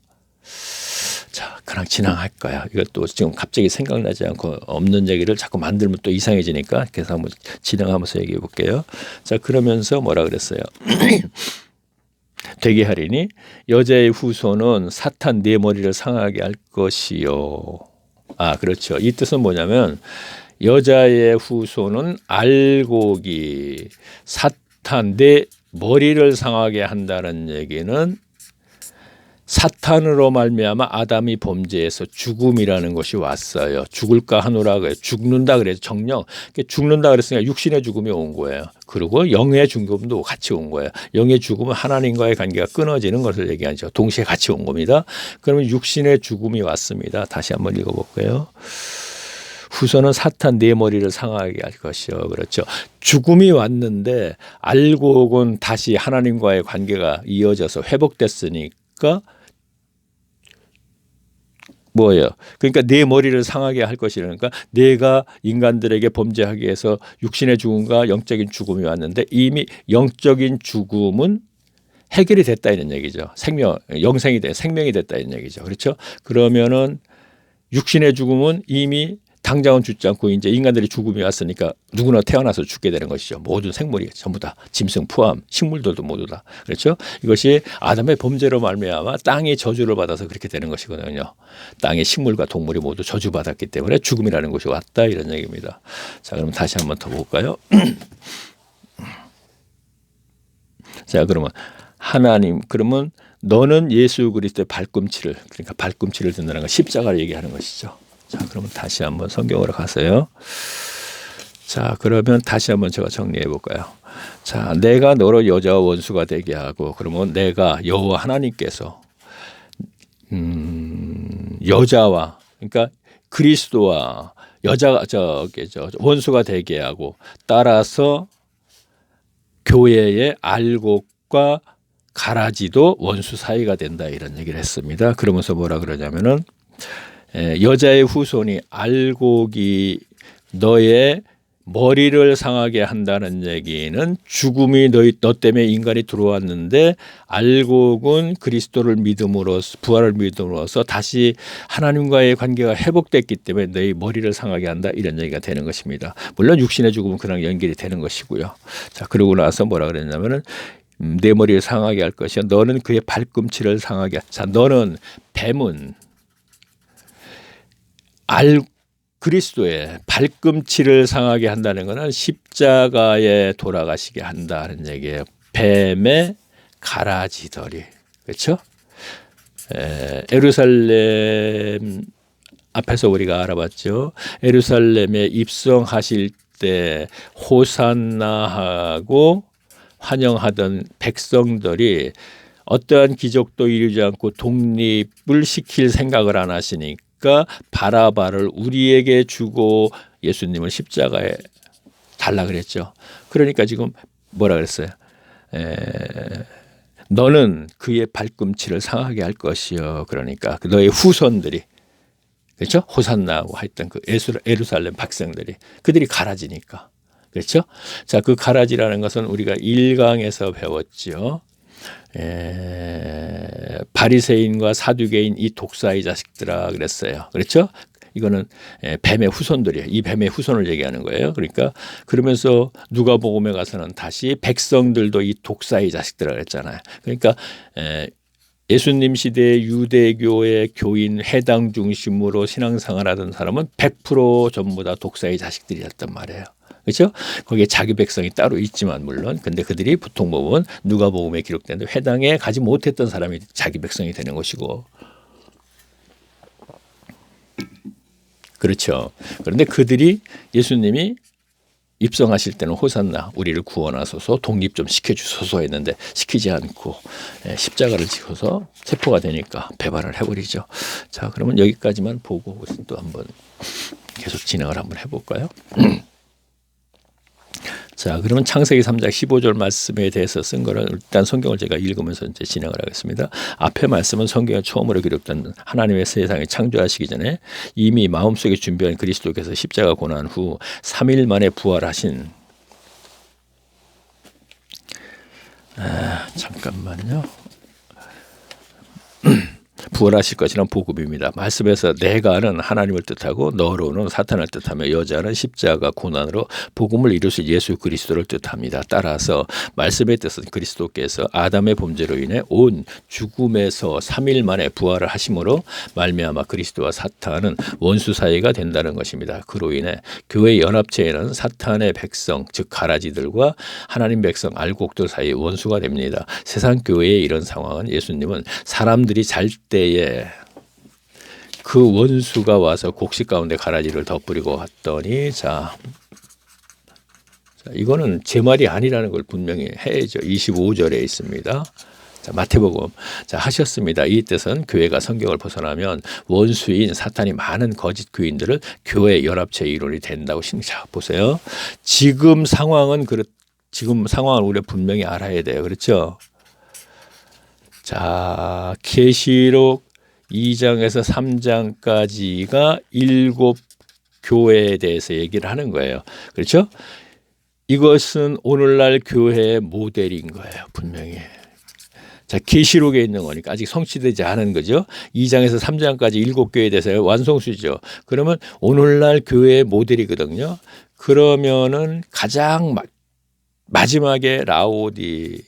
자, 그냥 진행할 거야. 이것도 지금 갑자기 생각나지 않고 없는 얘기를 자꾸 만들면 또 이상해지니까 그래서 한번 진행하면서 얘기해 볼게요. 자, 그러면서 뭐라 그랬어요? 되게 하리니 여자의 후손은 사탄 네 머리를 상하게 할 것이요. 아, 그렇죠. 이 뜻은 뭐냐면 여자의 후손은 알곡이 사탄 내 머리를 상하게 한다는 얘기는 사탄으로 말미암아 아담이 범죄해서 죽음이라는 것이 왔어요. 죽을까 하노라 그래요. 죽는다 그래서 정령 죽는다 그랬으니까 육신의 죽음이 온 거예요. 그리고 영의 죽음도 같이 온 거예요. 영의 죽음은 하나님과의 관계가 끊어지는 것을 얘기하죠. 동시에 같이 온 겁니다. 그러면 육신의 죽음이 왔습니다. 다시 한번 읽어볼게요. 후손은 사탄 네 머리를 상하게 할 것이요. 그렇죠. 죽음이 왔는데 알곡은 다시 하나님과의 관계가 이어져서 회복됐으니까 뭐예요? 그러니까 내 머리를 상하게 할 것이라니까 내가 인간들에게 범죄하기 위해서 육신의 죽음과 영적인 죽음이 왔는데 이미 영적인 죽음은 해결이 됐다 이런 얘기죠. 생명이 됐다 이런 얘기죠. 그렇죠? 그러면은 육신의 죽음은 이미 당장은 죽지 않고 이제 인간들이 죽음이 왔으니까 누구나 태어나서 죽게 되는 것이죠. 모든 생물이 전부 다 짐승 포함 식물들도 모두 다. 그렇죠? 이것이 아담의 범죄로 말미암아 땅이 저주를 받아서 그렇게 되는 것이거든요. 땅의 식물과 동물이 모두 저주받았기 때문에 죽음이라는 것이 왔다 이런 얘기입니다. 자, 그럼 다시 한번 더 볼까요? 자, 그러면 하나님, 그러면 너는 예수 그리스도의 발꿈치를, 그러니까 발꿈치를 든다는 건 십자가를 얘기하는 것이죠. 자, 그러면 다시 한번 성경으로 가세요. 자, 그러면 다시 한번 제가 정리해 볼까요? 자, 내가 너로 여자와 원수가 되게 하고, 그러면 내가 여호와 하나님께서 여자와, 그러니까 그리스도와 여자가 원수가 되게 하고, 따라서 교회의 알곡과 가라지도 원수 사이가 된다 이런 얘기를 했습니다. 그러면서 뭐라 그러냐면은 여자의 후손이 알곡이 너의 머리를 상하게 한다는 얘기는 죽음이 너 때문에 인간이 들어왔는데 알곡은 그리스도를 믿음으로써 부활을 믿음으로써 다시 하나님과의 관계가 회복됐기 때문에 너희 머리를 상하게 한다 이런 얘기가 되는 것입니다. 물론 육신의 죽음은 그랑 연결이 되는 것이고요. 자 그러고 나서 뭐라 그랬냐면은 내 머리를 상하게 할 것이야. 너는 그의 발꿈치를 상하게. 자 너는 뱀은 그리스도의 발꿈치를 상하게 한다는 것은 십자가에 돌아가시게 한다는 얘기예요. 뱀의 가라지더리. 그렇죠? 예루살렘 앞에서 우리가 알아봤죠. 예루살렘에 입성하실 때 호산나하고 환영하던 백성들이 어떠한 기적도 이루지 않고 독립을 시킬 생각을 안 하시니까 바라바를 우리에게 주고 예수님을 십자가에 달라 그랬죠. 그러니까 지금 뭐라 그랬어요? 너는 그의 발꿈치를 상하게 할 것이요. 그러니까 너의 후손들이 그렇죠? 호산나하고 했던 그 예루살렘 백성들이 그들이 가라지니까 그렇죠? 자, 그 가라지라는 것은 우리가 1강에서 배웠죠. 바리새인과 사두개인 이 독사의 자식들아 그랬어요. 그렇죠? 이거는 뱀의 후손들이에요. 이 뱀의 후손을 얘기하는 거예요. 그러니까 그러면서 누가복음에 가서는 다시 백성들도 이 독사의 자식들아 그랬잖아요. 그러니까 예수님 시대의 유대교의 교인 회당 중심으로 신앙생활 하던 사람은 100% 전부 다 독사의 자식들이었단 말이에요. 그렇죠? 거기에 자기 백성이 따로 있지만 물론 근데 그들이 보통 보면 누가복음에 기록되는데 회당에 가지 못했던 사람이 자기 백성이 되는 것이고 그렇죠. 그런데 그들이 예수님이 입성하실 때는 호산나 우리를 구원하소서 독립 좀 시켜주소서 했는데 시키지 않고 십자가를 지고서 체포가 되니까 배반을 해버리죠. 자 그러면 여기까지만 보고 또 한번 계속 진행을 한번 해볼까요? 자, 그러면 창세기 3장 15절 말씀에 대해서 쓴 거를 일단 성경을 제가 읽으면서 이제 진행을 하겠습니다. 앞에 말씀은 성경에 처음으로 기록된 하나님의 세상을 창조하시기 전에 이미 마음속에 준비한 그리스도께서 십자가 고난 후 3일 만에 부활하신 잠깐만요. 부활하실 것이란 복음입니다. 말씀에서 내가는 하나님을 뜻하고 너로는 사탄을 뜻하며 여자는 십자가 고난으로 복음을 이루실 예수 그리스도를 뜻합니다. 따라서 말씀의 뜻은 그리스도께서 아담의 범죄로 인해 온 죽음에서 3일 만에 부활을 하심으로 말미암아 그리스도와 사탄은 원수 사이가 된다는 것입니다. 그로 인해 교회 연합체에는 사탄의 백성 즉 가라지들과 하나님 백성 알곡들 사이 원수가 됩니다. 세상 교회의 이런 상황은 예수님은 사람들이 잘 때에 그 원수가 와서 곡식 가운데 가라지를 덧뿌리고 왔더니 자 이거는 제 말이 아니라는 걸 분명히 해야죠. 25절에 있습니다. 자, 마태복음 자 하셨습니다. 이 뜻은 교회가 성경을 벗어나면 원수인 사탄이 많은 거짓 교인들을 교회 연합체 이론이 된다고 자 보세요. 지금 상황은 지금 상황을 우리가 분명히 알아야 돼요. 그렇죠? 자, 계시록 2장에서 3장까지가 7 교회에 대해서 얘기를 하는 거예요. 그렇죠? 이것은 오늘날 교회의 모델인 거예요. 분명히. 자, 계시록에 있는 거니까 아직 성취되지 않은 거죠. 2장에서 3장까지 7 교회에 대해서 완성수죠. 그러면 오늘날 교회의 모델이거든요. 그러면은 가장 마지막에 라오디게아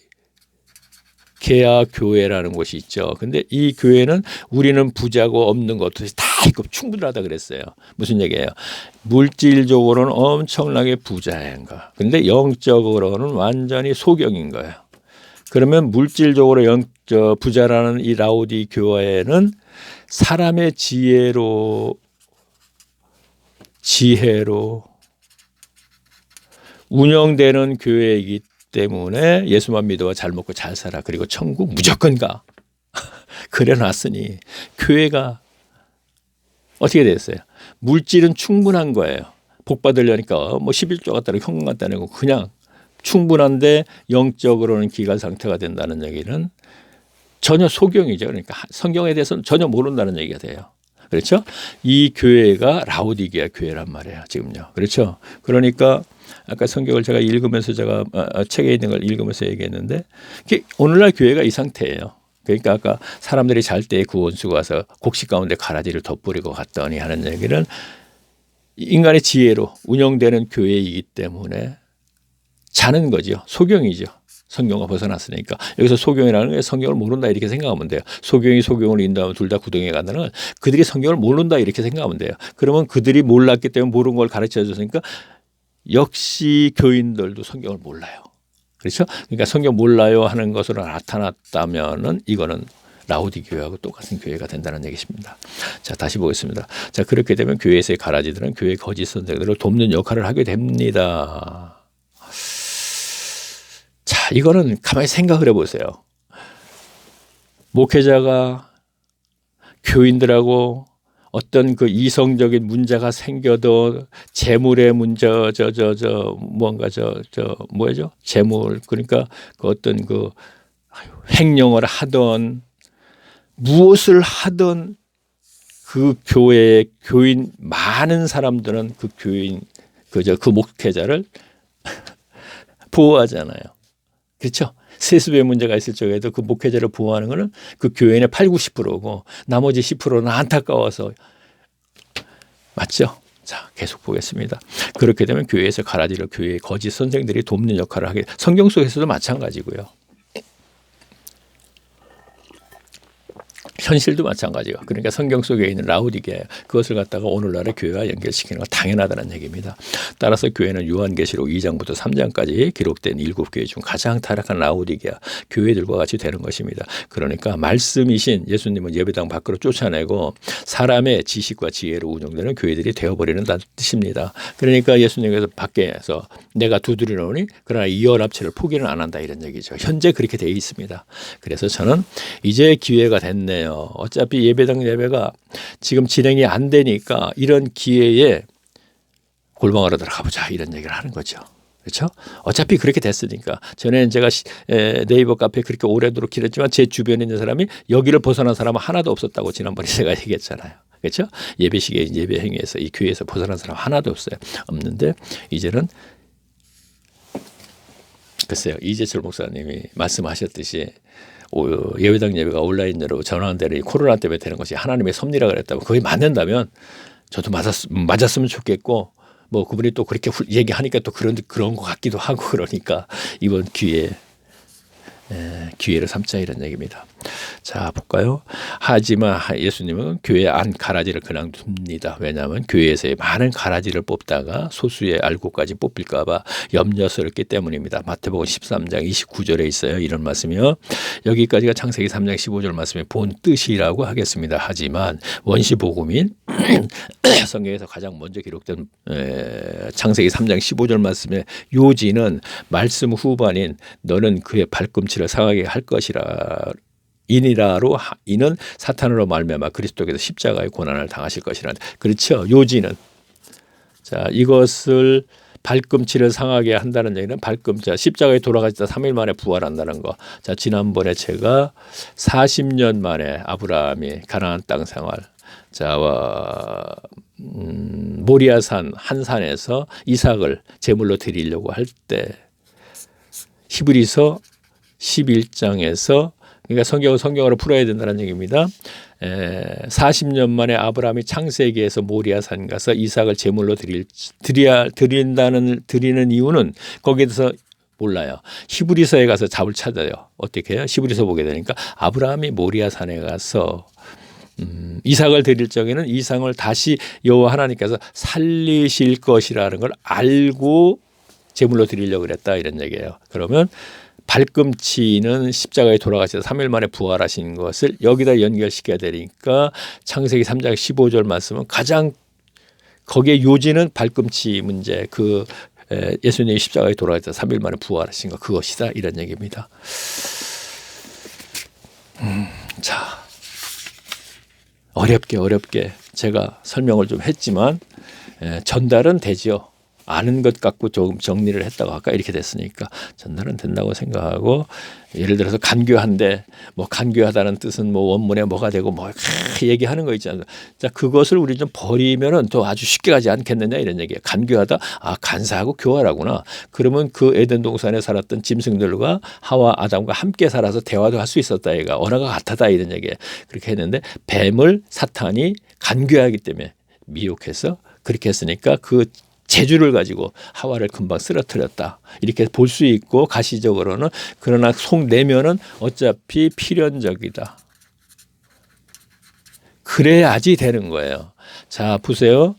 교회라는 곳이 있죠. 근데 이 교회는 우리는 부자고 없는 것들이 다 있고 충분하다 그랬어요. 무슨 얘기예요? 물질적으로는 엄청나게 부자인가. 근데 영적으로는 완전히 소경인 거예요. 그러면 물질적으로 부자라는 이 라오디 교회는 사람의 지혜로 운영되는 교회이기 때문에 예수만 믿어와 잘 먹고 잘 살아. 그리고 천국 무조건 가. 그래놨으니 교회가 어떻게 됐어요? 물질은 충분한 거예요. 복 받으려니까 뭐 11조 갖다 내고 현금 갖다 내고 그냥 충분한데 영적으로는 기갈 상태가 된다는 얘기는 전혀 소경이죠. 그러니까 성경에 대해서는 전혀 모른다는 얘기가 돼요. 그렇죠? 이 교회가 라오디게아 교회란 말이에요. 지금요. 그렇죠? 그러니까 아까 성경을 제가 읽으면서 제가 책에 있는 걸 읽으면서 얘기했는데 오늘날 교회가 이 상태예요. 그러니까 아까 사람들이 잘 때 구원수가 와서 곡식 가운데 가라지를 덧뿌리고 갔더니 하는 얘기는 인간의 지혜로 운영되는 교회이기 때문에 자는 거죠. 소경이죠. 성경과 벗어났으니까. 여기서 소경이라는 게 성경을 모른다 이렇게 생각하면 돼요. 소경이 소경을 인도하면 둘 다 구덩이에 간다는 건 그들이 성경을 모른다 이렇게 생각하면 돼요. 그러면 그들이 몰랐기 때문에 모르는 걸 가르쳐 줬으니까 역시 교인들도 성경을 몰라요. 그렇죠? 그러니까 성경 몰라요 하는 것으로 나타났다면은 이거는 라오디 교회하고 똑같은 교회가 된다는 얘기입니다. 자, 다시 보겠습니다. 자, 그렇게 되면 교회에서의 가라지들은 교회 거짓 선생들을 돕는 역할을 하게 됩니다. 자, 이거는 가만히 생각을 해보세요. 목회자가 교인들하고 어떤 그 이성적인 문제가 생겨도 재물의 문제, 뭐죠? 재물, 그러니까 그 어떤 그 횡령을 하던 무엇을 하던 그 교회의 교인 많은 사람들은 그 교인, 그 목회자를 보호하잖아요. 그렇죠? 세습의 문제가 있을 적에도 그 목회자를 보호하는 것은 그 교인의 8, 90%고 나머지 10%는 안타까워서 맞죠? 자, 계속 보겠습니다. 그렇게 되면 교회에서 가라지를 교회의 거짓 선생들이 돕는 역할을 하게 성경 속에서도 마찬가지고요. 현실도 마찬가지고 그러니까 성경 속에 있는 라오디게아 그것을 갖다가 오늘날의 교회와 연결시키는 건 당연하다는 얘기입니다. 따라서 교회는 요한계시록 2장부터 3장까지 기록된 7교회 중 가장 타락한 라오디게아 교회들과 같이 되는 것입니다. 그러니까 말씀이신 예수님은 예배당 밖으로 쫓아내고 사람의 지식과 지혜로 운영되는 교회들이 되어버리는 뜻입니다. 그러니까 예수님께서 밖에서 내가 두드리노니 그러나 이 연합체를 포기는 안 한다 이런 얘기죠. 현재 그렇게 되어 있습니다. 그래서 저는 이제 기회가 됐네요. 어차피 예배당 예배가 지금 진행이 안 되니까 이런 기회에 골방으로 들어가 보자 이런 얘기를 하는 거죠. 그렇죠? 어차피 그렇게 됐으니까. 전에는 제가 네이버 카페 그렇게 오래도록 길었지만 제 주변에 있는 사람이 여기를 벗어난 사람은 하나도 없었다고 지난번에 제가 얘기했잖아요. 그렇죠? 예배식에 예배 행위에서 이 교회에서 벗어난 사람 하나도 없어요. 없는데 이제는 글쎄요. 이재철 목사님이 말씀하셨듯이 예배당 예배가 온라인으로 전환되는 코로나 때문에 되는 것이 하나님의 섭리라 그랬다고 그게 맞는다면 저도 맞았으면 좋겠고 뭐 그분이 또 그렇게 얘기하니까 또 그런 것 같기도 하고 그러니까 이번 기회를 삼자 이런 얘기입니다. 자, 볼까요? 하지만 예수님은 교회 안 가라지를 그냥 둡니다. 왜냐하면 교회에서의 많은 가라지를 뽑다가 소수의 알곡까지 뽑힐까 봐 염려스럽기 때문입니다. 마태복음 13장 29절에 있어요. 이런 말씀이요. 여기까지가 창세기 3장 15절 말씀의 본 뜻이라고 하겠습니다. 하지만 원시복음인 성경에서 가장 먼저 기록된 창세기 3장 15절 말씀의 요지는 말씀 후반인 너는 그의 발꿈치를 상하게 할 것이라 이는 사탄으로 말미암아 그리스도께서 십자가의 고난을 당하실 것이라는 그렇죠. 요지는 자 이것을 발꿈치를 상하게 한다는 얘기는 발꿈치 십자가에 돌아가시다 3일 만에 부활한다는 거. 자 지난번에 제가 40년 만에 아브라함이 가나안 땅 생활 모리아산 한 산에서 이삭을 제물로 드리려고 할 때 히브리서 11장에서 그러니까 성경으로 풀어야 된다는 얘기입니다. 40년 만에 아브라함이 창세기에서 모리아산 가서 이삭을 제물로 드리는 이유는 거기에서 몰라요. 히브리서에 가서 답을 찾아요. 어떻게 해요? 히브리서 보게 되니까 아브라함이 모리아산에 가서 이삭을 드릴 적에는 이삭을 다시 여호와 하나님께서 살리실 것이라는 걸 알고 제물로 드리려고 그랬다 이런 얘기예요. 그러면 발꿈치는 십자가에 돌아가셔서 3일 만에 부활하신 것을 여기다 연결시켜야 되니까 창세기 3장 15절 말씀은 가장 거기에 요지는 발꿈치 문제 예수님이 십자가에 돌아가셔서 3일 만에 부활하신 것 그것이다 이런 얘기입니다. 자 어렵게 제가 설명을 좀 했지만 전달은 되죠. 아는 것 갖고 조금 정리를 했다고 할까 이렇게 됐으니까 전달은 된다고 생각하고 예를 들어서 간교한데 뭐 간교하다는 뜻은 뭐 원문에 뭐가 되고 뭐 얘기하는 거 있잖아요. 자 그것을 우리 좀 버리면은 또 아주 쉽게 가지 않겠느냐 이런 얘기예요. 간교하다 아 간사하고 교활하구나. 그러면 그 에덴 동산에 살았던 짐승들과 하와 아담과 함께 살아서 대화도 할 수 있었다 얘가 언어가 같았다 이런 얘기예요. 그렇게 했는데 뱀을 사탄이 간교하기 때문에 미혹해서 그렇게 했으니까 그 재주를 가지고 하와를 금방 쓰러뜨렸다. 이렇게 볼 수 있고 가시적으로는 그러나 속 내면은 어차피 필연적이다. 그래야지 되는 거예요. 자 보세요.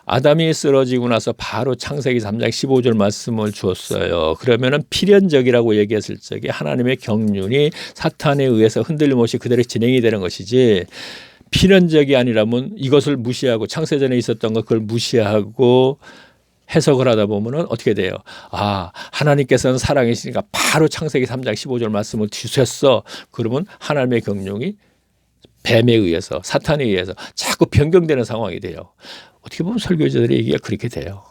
아담이 쓰러지고 나서 바로 창세기 3장 15절 말씀을 주었어요. 그러면은 필연적이라고 얘기했을 적에 하나님의 경륜이 사탄에 의해서 흔들림 없이 그대로 진행이 되는 것이지 필연적이 아니라면 이것을 무시하고 창세전에 있었던 것 그걸 무시하고 해석을 하다 보면은 어떻게 돼요? 아, 하나님께서는 사랑이시니까 바로 창세기 3장 15절 말씀을 주셨어. 그러면 하나님의 경륜이 뱀에 의해서 사탄에 의해서 자꾸 변경되는 상황이 돼요. 어떻게 보면 설교자들의 얘기가 그렇게 돼요.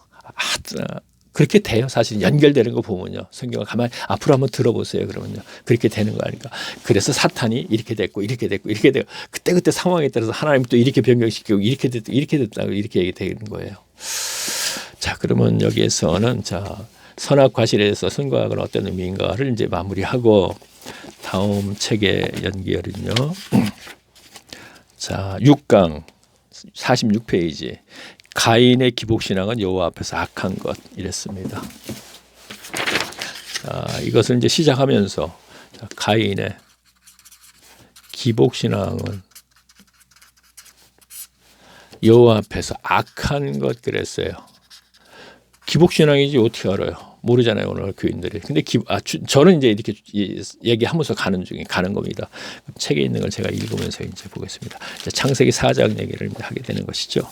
그렇게 돼요. 사실 연결되는 거 보면요. 성경을 가만히 앞으로 한번 들어보세요. 그러면요. 그렇게 되는 거 아닐까. 그래서 사탄이 이렇게 됐고 이렇게 됐고 이렇게 되고 그때그때 상황에 따라서 하나님 또 이렇게 변경시키고 이렇게 됐다 이렇게 얘기 되는 거예요. 자 그러면 여기에서는 자 선악과실에서 선과학은 어떤 의미인가를 이제 마무리하고 다음 책의 연결은요. 자 6강 46페이지 가인의 기복신앙은 여호와 앞에서 악한 것 이랬습니다. 자 이것을 이제 시작하면서 자, 가인의 기복신앙은 여호와 앞에서 악한 것 그랬어요. 기복신앙이지 어떻게 알아요? 모르잖아요 오늘 교인들이. 근데 저는 이제 이렇게 얘기하면서 가는 겁니다. 책에 있는 걸 제가 읽으면서 이제 보겠습니다. 이제 창세기 4장 얘기를 하게 되는 것이죠.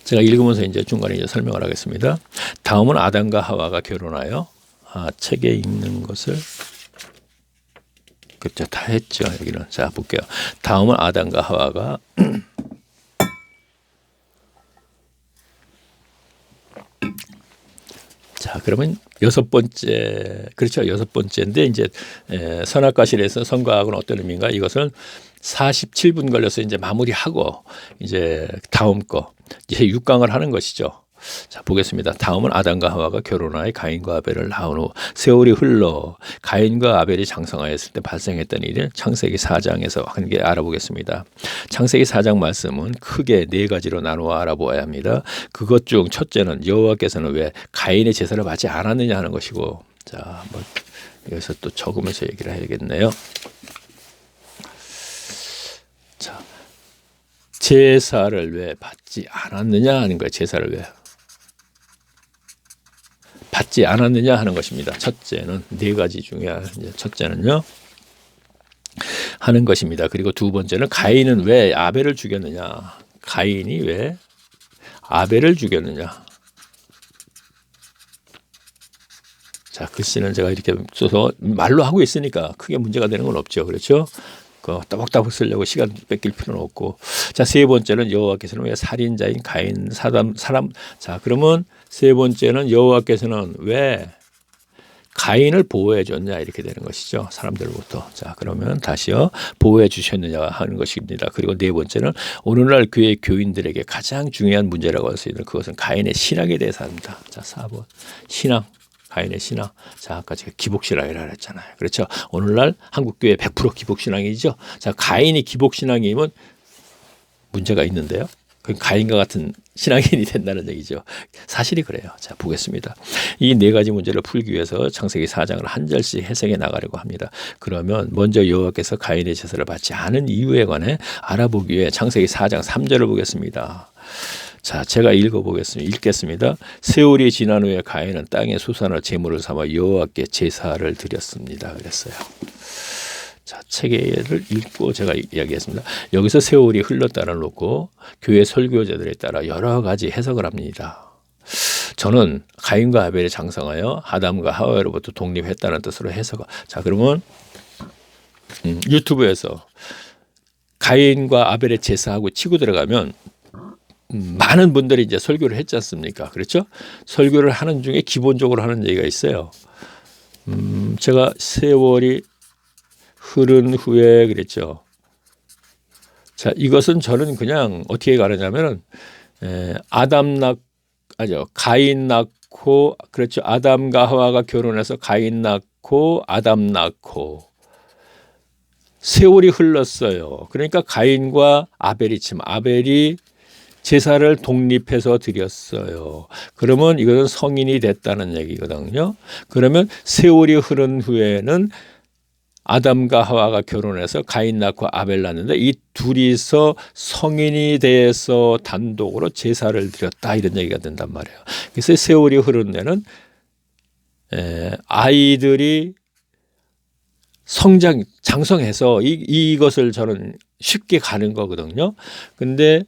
제가 읽으면서 이제 중간에 이제 설명을 하겠습니다. 다음은 아담과 하와가 결혼하여 책에 있는 것을 그렇죠 다 했죠 여기는. 자 볼게요. 다음은 아담과 하와가 자, 그러면 여섯 번째, 그렇죠. 여섯 번째인데, 이제, 선악과실에서 선과학은 어떤 의미인가? 이것은 47분 걸려서 이제 마무리하고, 이제 다음 거, 이제 6강을 하는 것이죠. 자, 보겠습니다. 다음은 아담과 하와가 결혼하여 가인과 아벨을 낳은 후 세월이 흘러 가인과 아벨이 장성하였을 때 발생했던 일을 창세기 4장에서 함께 알아보겠습니다. 창세기 4장 말씀은 크게 네 가지로 나누어 알아보아야 합니다. 그것 중 첫째는 여호와께서는 왜 가인의 제사를 받지 않았느냐 하는 것이고, 자, 뭐 여기서 또 적으면서 얘기를 해야겠네요. 자, 제사를 왜 받지 않았느냐 하는 거예요. 제사를 왜 받지 않았느냐 하는 것입니다. 첫째는 네 가지 중에 첫째는요 하는 것입니다. 그리고 두 번째는 가인은 왜 아벨을 죽였느냐. 가인이 왜 아벨을 죽였느냐. 자 글씨는 제가 이렇게 써서 말로 하고 있으니까 크게 문제가 되는 건 없죠. 그렇죠? 그 따박따박 쓰려고 시간 뺏길 필요는 없고. 자, 세 번째는 여호와께서는 왜 살인자인 가인 사람 자, 그러면 세 번째는 여호와께서는 왜 가인을 보호해 줬냐 이렇게 되는 것이죠. 사람들로부터. 자, 그러면 다시요. 보호해 주셨느냐 하는 것입니다. 그리고 네 번째는 오늘날 교회 교인들에게 가장 중요한 문제라고 할 수 있는 그것은 가인의 신앙에 대해서 합니다. 자, 4번. 신앙. 가인의 신앙. 자, 아까 제가 기복신앙이라고 했잖아요. 그렇죠. 오늘날 한국교회 100% 기복신앙이죠. 자, 가인이 기복신앙이면 문제가 있는데요. 그 가인과 같은 신앙인이 된다는 얘기죠. 사실이 그래요. 자, 보겠습니다. 이 네 가지 문제를 풀기 위해서 창세기 4장을 한 절씩 해석해 나가려고 합니다. 그러면 먼저 여호와께서 가인의 제사를 받지 않은 이유에 관해 알아보기 위해 창세기 4장 3절을 보겠습니다. 자, 제가 읽겠습니다. 세월이 지난 후에 가인은 땅의 수산을 제물을 삼아 여호와께 제사를 드렸습니다. 그랬어요. 자, 체계를 읽고 제가 이야기했습니다. 여기서 세월이 흘렀다는 놓고 교회 설교자들에 따라 여러 가지 해석을 합니다. 저는 가인과 아벨이 장성하여 아담과 하와로부터 독립했다는 뜻으로 해석. 자, 그러면 유튜브에서 가인과 아벨의 제사하고 치고 들어가면 많은 분들이 이제 설교를 했지 않습니까? 그렇죠? 설교를 하는 중에 기본적으로 하는 얘기가 있어요. 제가 세월이 흐른 후에 그랬죠. 자, 이것은 저는 그냥 어떻게 가르냐면은 가인 낳고 그렇죠. 아담과 하와가 결혼해서 가인 낳고 아담 낳고 세월이 흘렀어요. 그러니까 가인과 아벨이 제사를 독립해서 드렸어요. 그러면 이것은 성인이 됐다는 얘기거든요. 그러면 세월이 흐른 후에는 아담과 하와가 결혼해서 가인 낳고 아벨 낳는데 이 둘이서 성인이 돼서 단독으로 제사를 드렸다 이런 얘기가 된단 말이에요. 그래서 세월이 흐른 데는 아이들이 장성해서 이것을 저는 쉽게 가는 거거든요. 근데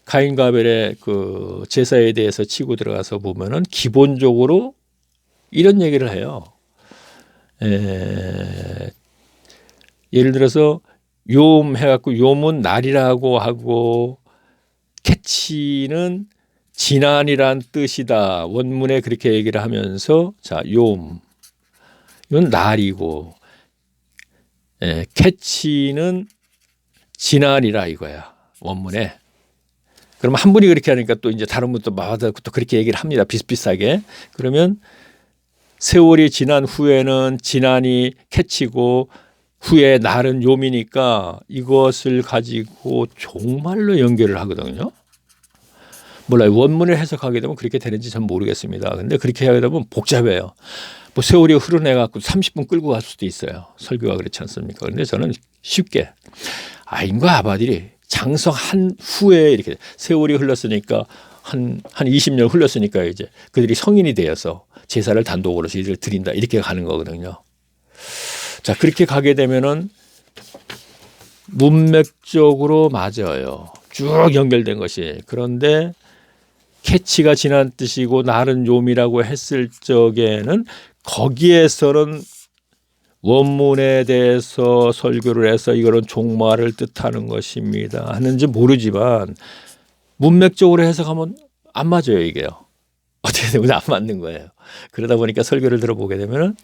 가인과 아벨의 그 제사에 대해서 치고 들어가서 보면은 기본적으로 이런 얘기를 해요. 예를 들어서 욤 해갖고 욤은 날이라고 하고 캐치는 지난이란 뜻이다. 원문에 그렇게 얘기를 하면서 자, 욤 이건 날이고 캐치는 지난이라 이거야. 원문에. 그러면 한 분이 그렇게 하니까 또 이제 다른 분도 마다 또 그렇게 얘기를 합니다. 비슷비슷하게. 그러면 세월이 지난 후에는 지난이 캐치고 후에 날은 욤이니까 이것을 가지고 정말로 연결을 하거든요. 몰라요. 원문을 해석하게 되면 그렇게 되는지 전 모르겠습니다. 근데 그렇게 하게 되면 복잡해요. 뭐 세월이 흐르내갖고 30분 끌고 갈 수도 있어요. 설교가 그렇지 않습니까? 그런데 저는 쉽게 아인과 아벨이 장성한 후에 이렇게 세월이 흘렀으니까 한 20년 흘렀으니까 이제 그들이 성인이 되어서 제사를 단독으로 저희들 드린다 이렇게 가는 거거든요. 자, 그렇게 가게 되면은 문맥적으로 맞아요. 쭉 연결된 것이. 그런데 캐치가 지난 뜻이고 날은 욤이라고 했을 적에는 거기에서는 원문에 대해서 설교를 해서 이거는 종말을 뜻하는 것입니다 하는지 모르지만 문맥적으로 해석하면 안 맞아요. 이게요. 어떻게 되면 안 맞는 거예요. 그러다 보니까 설교를 들어보게 되면은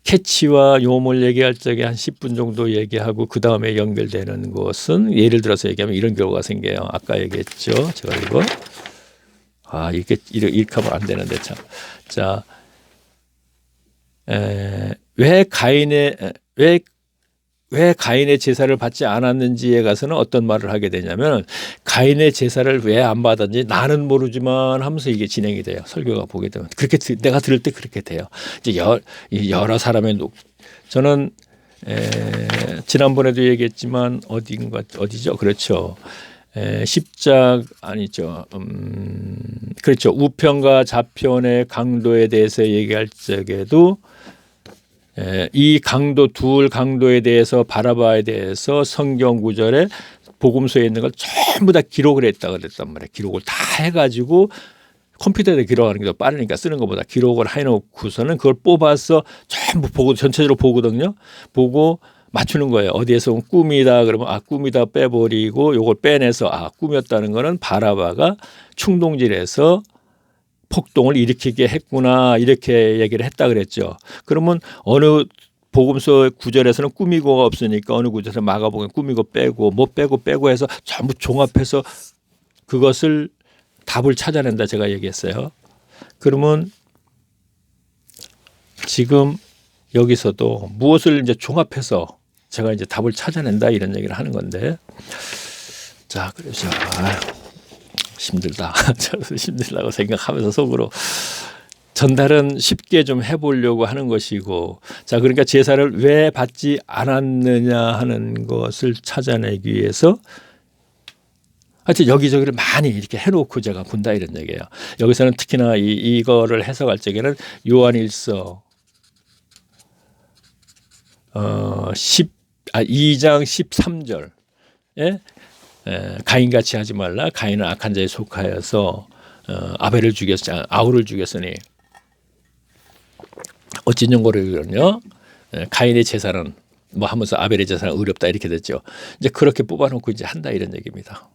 캐치와 욤을 얘기할 적에 한 10분 정도 얘기하고 그 다음에 연결되는 것은 예를 들어서 얘기하면 이런 경우가 생겨요. 아까 얘기했죠. 제가 이거 이렇게 하면 안 되는데 참. 자, 왜 가인의 제사를 받지 않았는지에 가서는 어떤 말을 하게 되냐면 가인의 제사를 왜 안 받았는지 나는 모르지만 하면서 이게 진행이 돼요. 설교가 보게 되면 그렇게 내가 들을 때 그렇게 돼요. 이제 여러 사람의 저는 지난번에도 얘기했지만 어디죠? 그렇죠. 아니죠. 그렇죠. 우편과 좌편의 강도에 대해서 얘기할 적에도 이 둘 강도에 대해서 바라바에 대해서 성경 구절에 복음서에 있는 걸 전부 다 기록을 했다고 그랬단 말이에요. 기록을 다 해가지고 컴퓨터에 기록하는 게 더 빠르니까 쓰는 것보다 기록을 해놓고서는 그걸 뽑아서 전부 보고 전체적으로 보거든요. 보고 맞추는 거예요. 어디에서 꿈이다 그러면 꿈이다 빼버리고 요걸 빼내서 꿈이었다는 거는 바라바가 충동질해서 폭동을 일으키게 했구나 이렇게 얘기를 했다 그랬죠. 그러면 어느 복음서 구절에서는 꾸미고가 없으니까 어느 구절에서 마가복음 꾸미고 빼고 뭐 빼고 해서 전부 종합해서 그것을 답을 찾아낸다 제가 얘기했어요. 그러면 지금 여기서도 무엇을 이제 종합해서 제가 이제 답을 찾아낸다 이런 얘기를 하는 건데 자 그래서 힘들다. 힘들다고 생각하면서 속으로 전달은 쉽게 좀 해보려고 하는 것이고 자 그러니까 제사를 왜 받지 않았느냐 하는 것을 찾아내기 위해서 하여튼 여기저기를 많이 이렇게 해놓고 제가 본다 이런 얘기예요. 여기서는 특히나 이거를 해석할 적에는 요한일서 2장 13절에 가인같이 하지 말라. 가인은 악한 자에 속하여서 아우를 죽였으니 어찌 연고를 그러냐. 가인의 제사는 뭐 하면서 아벨의 제사는 의롭다 이렇게 됐죠. 이제 그렇게 뽑아놓고 이제 한다 이런 얘기입니다.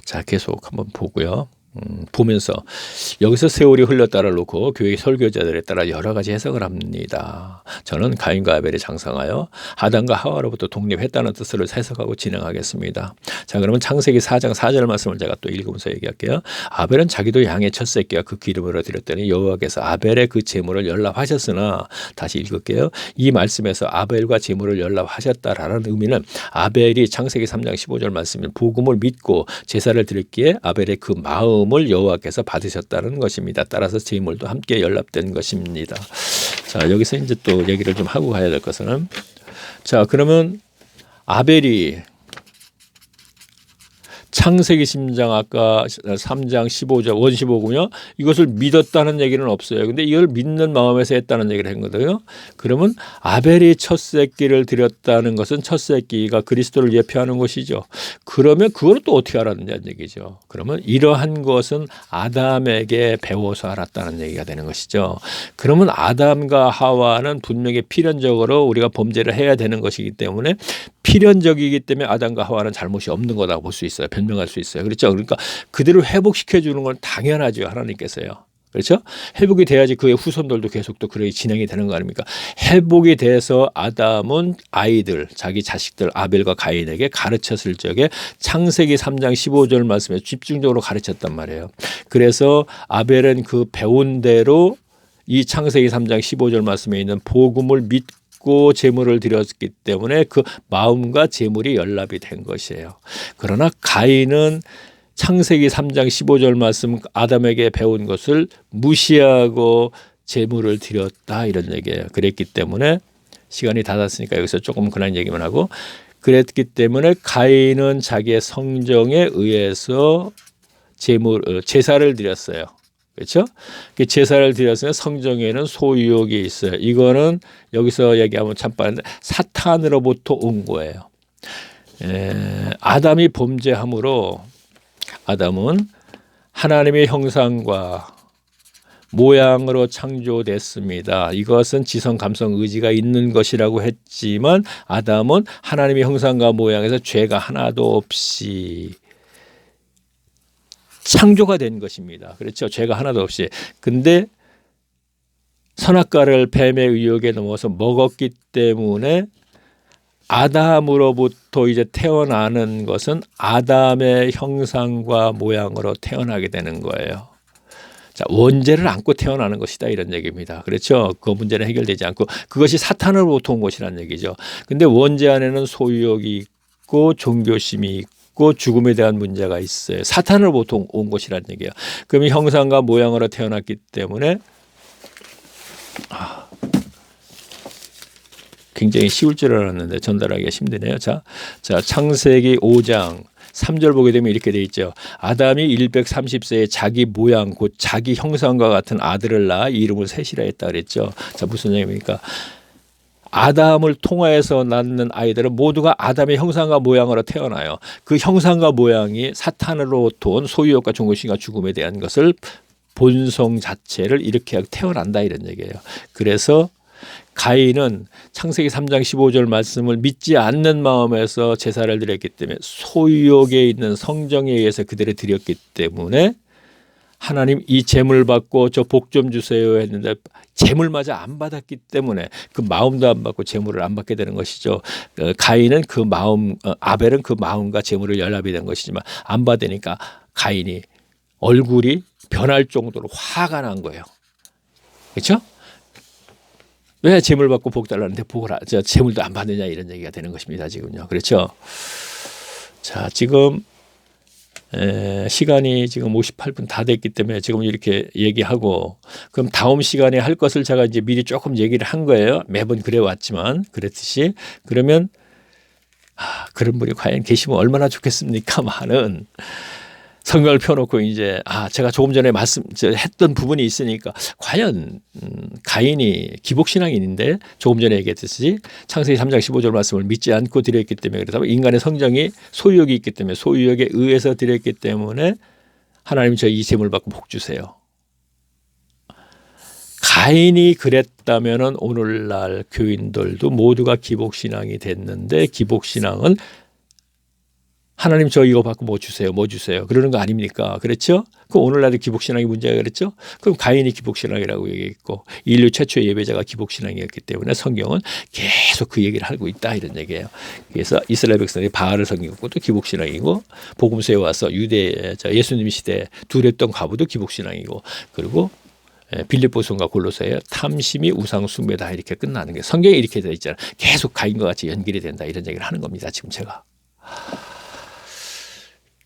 자, 계속 한번 보고요. 보면서 여기서 세월이 흘렀다를 놓고 교회 설교자들에 따라 여러 가지 해석을 합니다. 저는 가인과 아벨이 장성하여 아담과 하와로부터 독립했다는 뜻으로 해석하고 진행하겠습니다. 자, 그러면 창세기 4장 4절 말씀을 제가 또 읽으면서 얘기할게요. 아벨은 자기도 양의 첫 새끼와 그 기름으로 드렸더니 여호와께서 아벨의 그 제물을 연락하셨으나, 다시 읽을게요. 이 말씀에서 아벨과 제물을 연락하셨다라는 의미는 아벨이 창세기 3장 15절 말씀인 복음을 믿고 제사를 드렸기에 아벨의 그 마음을 여호와께서 받으셨다는 것입니다. 따라서 제물도 함께 연락된 것입니다. 자, 여기서 이제 또 얘기를 좀 하고 가야 될 것은, 자, 그러면 아벨이 창세기 10장 아까 3장 15절 원시복음이요, 이것을 믿었다는 얘기는 없어요. 근데 이걸 믿는 마음에서 했다는 얘기를 한 거거든요. 그러면 아벨이 첫 새끼를 드렸다는 것은 첫 새끼가 그리스도를 예표하는 것이죠. 그러면 그걸 또 어떻게 알았느냐는 얘기죠. 그러면 이러한 것은 아담에게 배워서 알았다는 얘기가 되는 것이죠. 그러면 아담과 하와는 분명히 필연적으로 우리가 범죄를 해야 되는 것이기 때문에, 필연적이기 때문에 아담과 하와는 잘못이 없는 거라고 볼 수 있어요. 변명할 수 있어요. 그렇죠? 그러니까 그대로 회복시켜 주는 건 당연하죠. 하나님께서요. 그렇죠? 회복이 돼야지 그의 후손들도 계속 또 그렇게 진행이 되는 거 아닙니까? 회복이 돼서 아담은 아이들, 자기 자식들 아벨과 가인에게 가르쳤을 적에 창세기 3장 15절 말씀에 집중적으로 가르쳤단 말이에요. 그래서 아벨은 그 배운 대로 이 창세기 3장 15절 말씀에 있는 복음을 믿고 제물을 드렸기 때문에 그 마음과 제물이 연합이 된 것이에요. 그러나 가인은 창세기 3장 15절 말씀 아담에게 배운 것을 무시하고 제물을 드렸다, 이런 얘기예요. 그랬기 때문에 시간이 다 닿았으니까 여기서 조금 그런 얘기만 하고, 그랬기 때문에 가인은 자기의 성정에 의해서 제사를 드렸어요. 그렇죠? 제사를 드렸으면 성정에는 소유욕이 있어요. 이거는 여기서 얘기하면 참 빠른데 사탄으로부터 온 거예요. 아담이 범죄함으로 아담은 하나님의 형상과 모양으로 창조됐습니다. 이것은 지성, 감성, 의지가 있는 것이라고 했지만 아담은 하나님의 형상과 모양에서 죄가 하나도 없이 창조가 된 것입니다. 그렇죠? 죄가 하나도 없이. 근데 선악과를 뱀의 의혹에 넘어서 먹었기 때문에 아담으로부터 이제 태어나는 것은 아담의 형상과 모양으로 태어나게 되는 거예요. 자, 원죄를 안고 태어나는 것이다, 이런 얘기입니다. 그렇죠? 그 문제는 해결되지 않고 그것이 사탄으로부터 온 것이라는 얘기죠. 근데 원죄 안에는 소유욕이 있고 종교심이 있고 죽음에 대한 문제가 있어요. 사탄으로부터 온 것이라는 얘기예요. 그럼 형상과 모양으로 태어났기 때문에 굉장히 쉬울 줄 알았는데 전달하기가 힘드네요. 자, 창세기 5장 3절 보게 되면 이렇게 돼 있죠. 아담이 130세에 자기 모양 곧 자기 형상과 같은 아들을 낳아 이름을 셋이라 했다 그랬죠. 자, 무슨 얘기입니까? 아담을 통하여서 낳는 아이들은 모두가 아담의 형상과 모양으로 태어나요. 그 형상과 모양이 사탄으로부터 온 소유욕과 종교심과 죽음에 대한 것을 본성 자체를 이렇게 하고 태어난다, 이런 얘기예요. 그래서 가인은 창세기 3장 15절 말씀을 믿지 않는 마음에서 제사를 드렸기 때문에 소유욕에 있는 성정에 의해서 그대로 드렸기 때문에 하나님 이 제물 받고 저 복 좀 주세요 했는데 제물마저 안 받았기 때문에 그 마음도 안 받고 제물을 안 받게 되는 것이죠. 가인은 그 마음, 아벨은 그 마음과 제물을 연합이 된 것이지만 안 받으니까 가인이 얼굴이 변할 정도로 화가 난 거예요. 그렇죠? 왜 제물 받고 복 달라는데 제물도 안 받느냐, 이런 얘기가 되는 것입니다. 지금요. 그렇죠? 자, 지금 시간이 지금 58분 다 됐기 때문에 지금 이렇게 얘기하고, 그럼 다음 시간에 할 것을 제가 이제 미리 조금 얘기를 한 거예요. 매번 그래 왔지만 그랬듯이. 그러면 그런 분이 과연 계시면 얼마나 좋겠습니까? 많은 성경을 펴놓고 이제 제가 조금 전에 했던 부분이 있으니까 과연 가인이 기복신앙인인데 조금 전에 얘기했듯이 창세기 3장 15절 말씀을 믿지 않고 드렸기 때문에, 그렇다면 인간의 성정이 소유욕이 있기 때문에 소유욕에 의해서 드렸기 때문에 하나님 저 이 제물 받고 복 주세요. 가인이 그랬다면 오늘날 교인들도 모두가 기복신앙이 됐는데, 기복신앙은 하나님 저 이거 받고 뭐 주세요, 뭐 주세요. 그러는 거 아닙니까? 그렇죠? 그 오늘날의 기복신앙이 문제가 그랬죠? 그럼 가인이 기복신앙이라고 얘기했고 인류 최초의 예배자가 기복신앙이었기 때문에 성경은 계속 그 얘기를 하고 있다 이런 얘기예요. 그래서 이스라엘 백성들이 바알을 섬기고 또 기복신앙이고 복음서에 와서 유대 예수님 시대에 두렵던 과부도 기복신앙이고 그리고 빌립보서와 골로새에 탐심이 우상 숭배다 이렇게 끝나는 게 성경에 이렇게 되어 있잖아요. 계속 가인과 같이 연결이 된다 이런 얘기를 하는 겁니다. 지금 제가.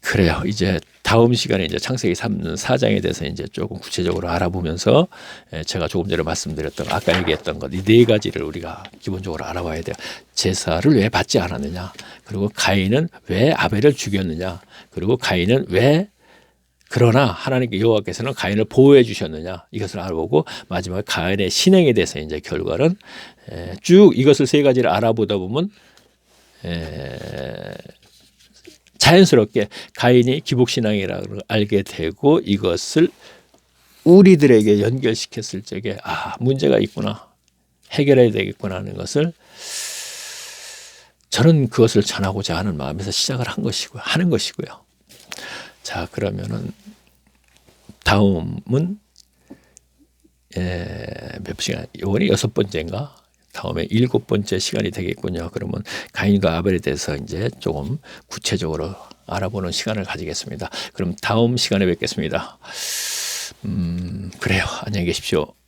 그래요. 이제 다음 시간에 이제 창세기 4장에 대해서 이제 조금 구체적으로 알아보면서 제가 조금 전에 말씀드렸던 아까 얘기했던 것 이 네 가지를 우리가 기본적으로 알아봐야 돼요. 제사를 왜 받지 않았느냐. 그리고 가인은 왜 아벨을 죽였느냐. 그리고 가인은 왜 그러나 하나님께 여호와께서는 가인을 보호해 주셨느냐 이것을 알아보고 마지막에 가인의 신행에 대해서 이제 결과는 쭉 이것을 세 가지를 알아보다 보면 자연스럽게 가인이 기복신앙이라고 알게 되고 이것을 우리들에게 연결시켰을 적에 문제가 있구나 해결해야 되겠구나 하는 것을 저는 그것을 전하고자 하는 마음에서 시작을 하는 것이고요. 자 그러면은 다음은 몇 시간? 이번이 6번째인가? 다음에 7번째 시간이 되겠군요. 그러면 가인과 아벨에 대해서 이제 조금 구체적으로 알아보는 시간을 가지겠습니다. 그럼 다음 시간에 뵙겠습니다. 그래요. 안녕히 계십시오.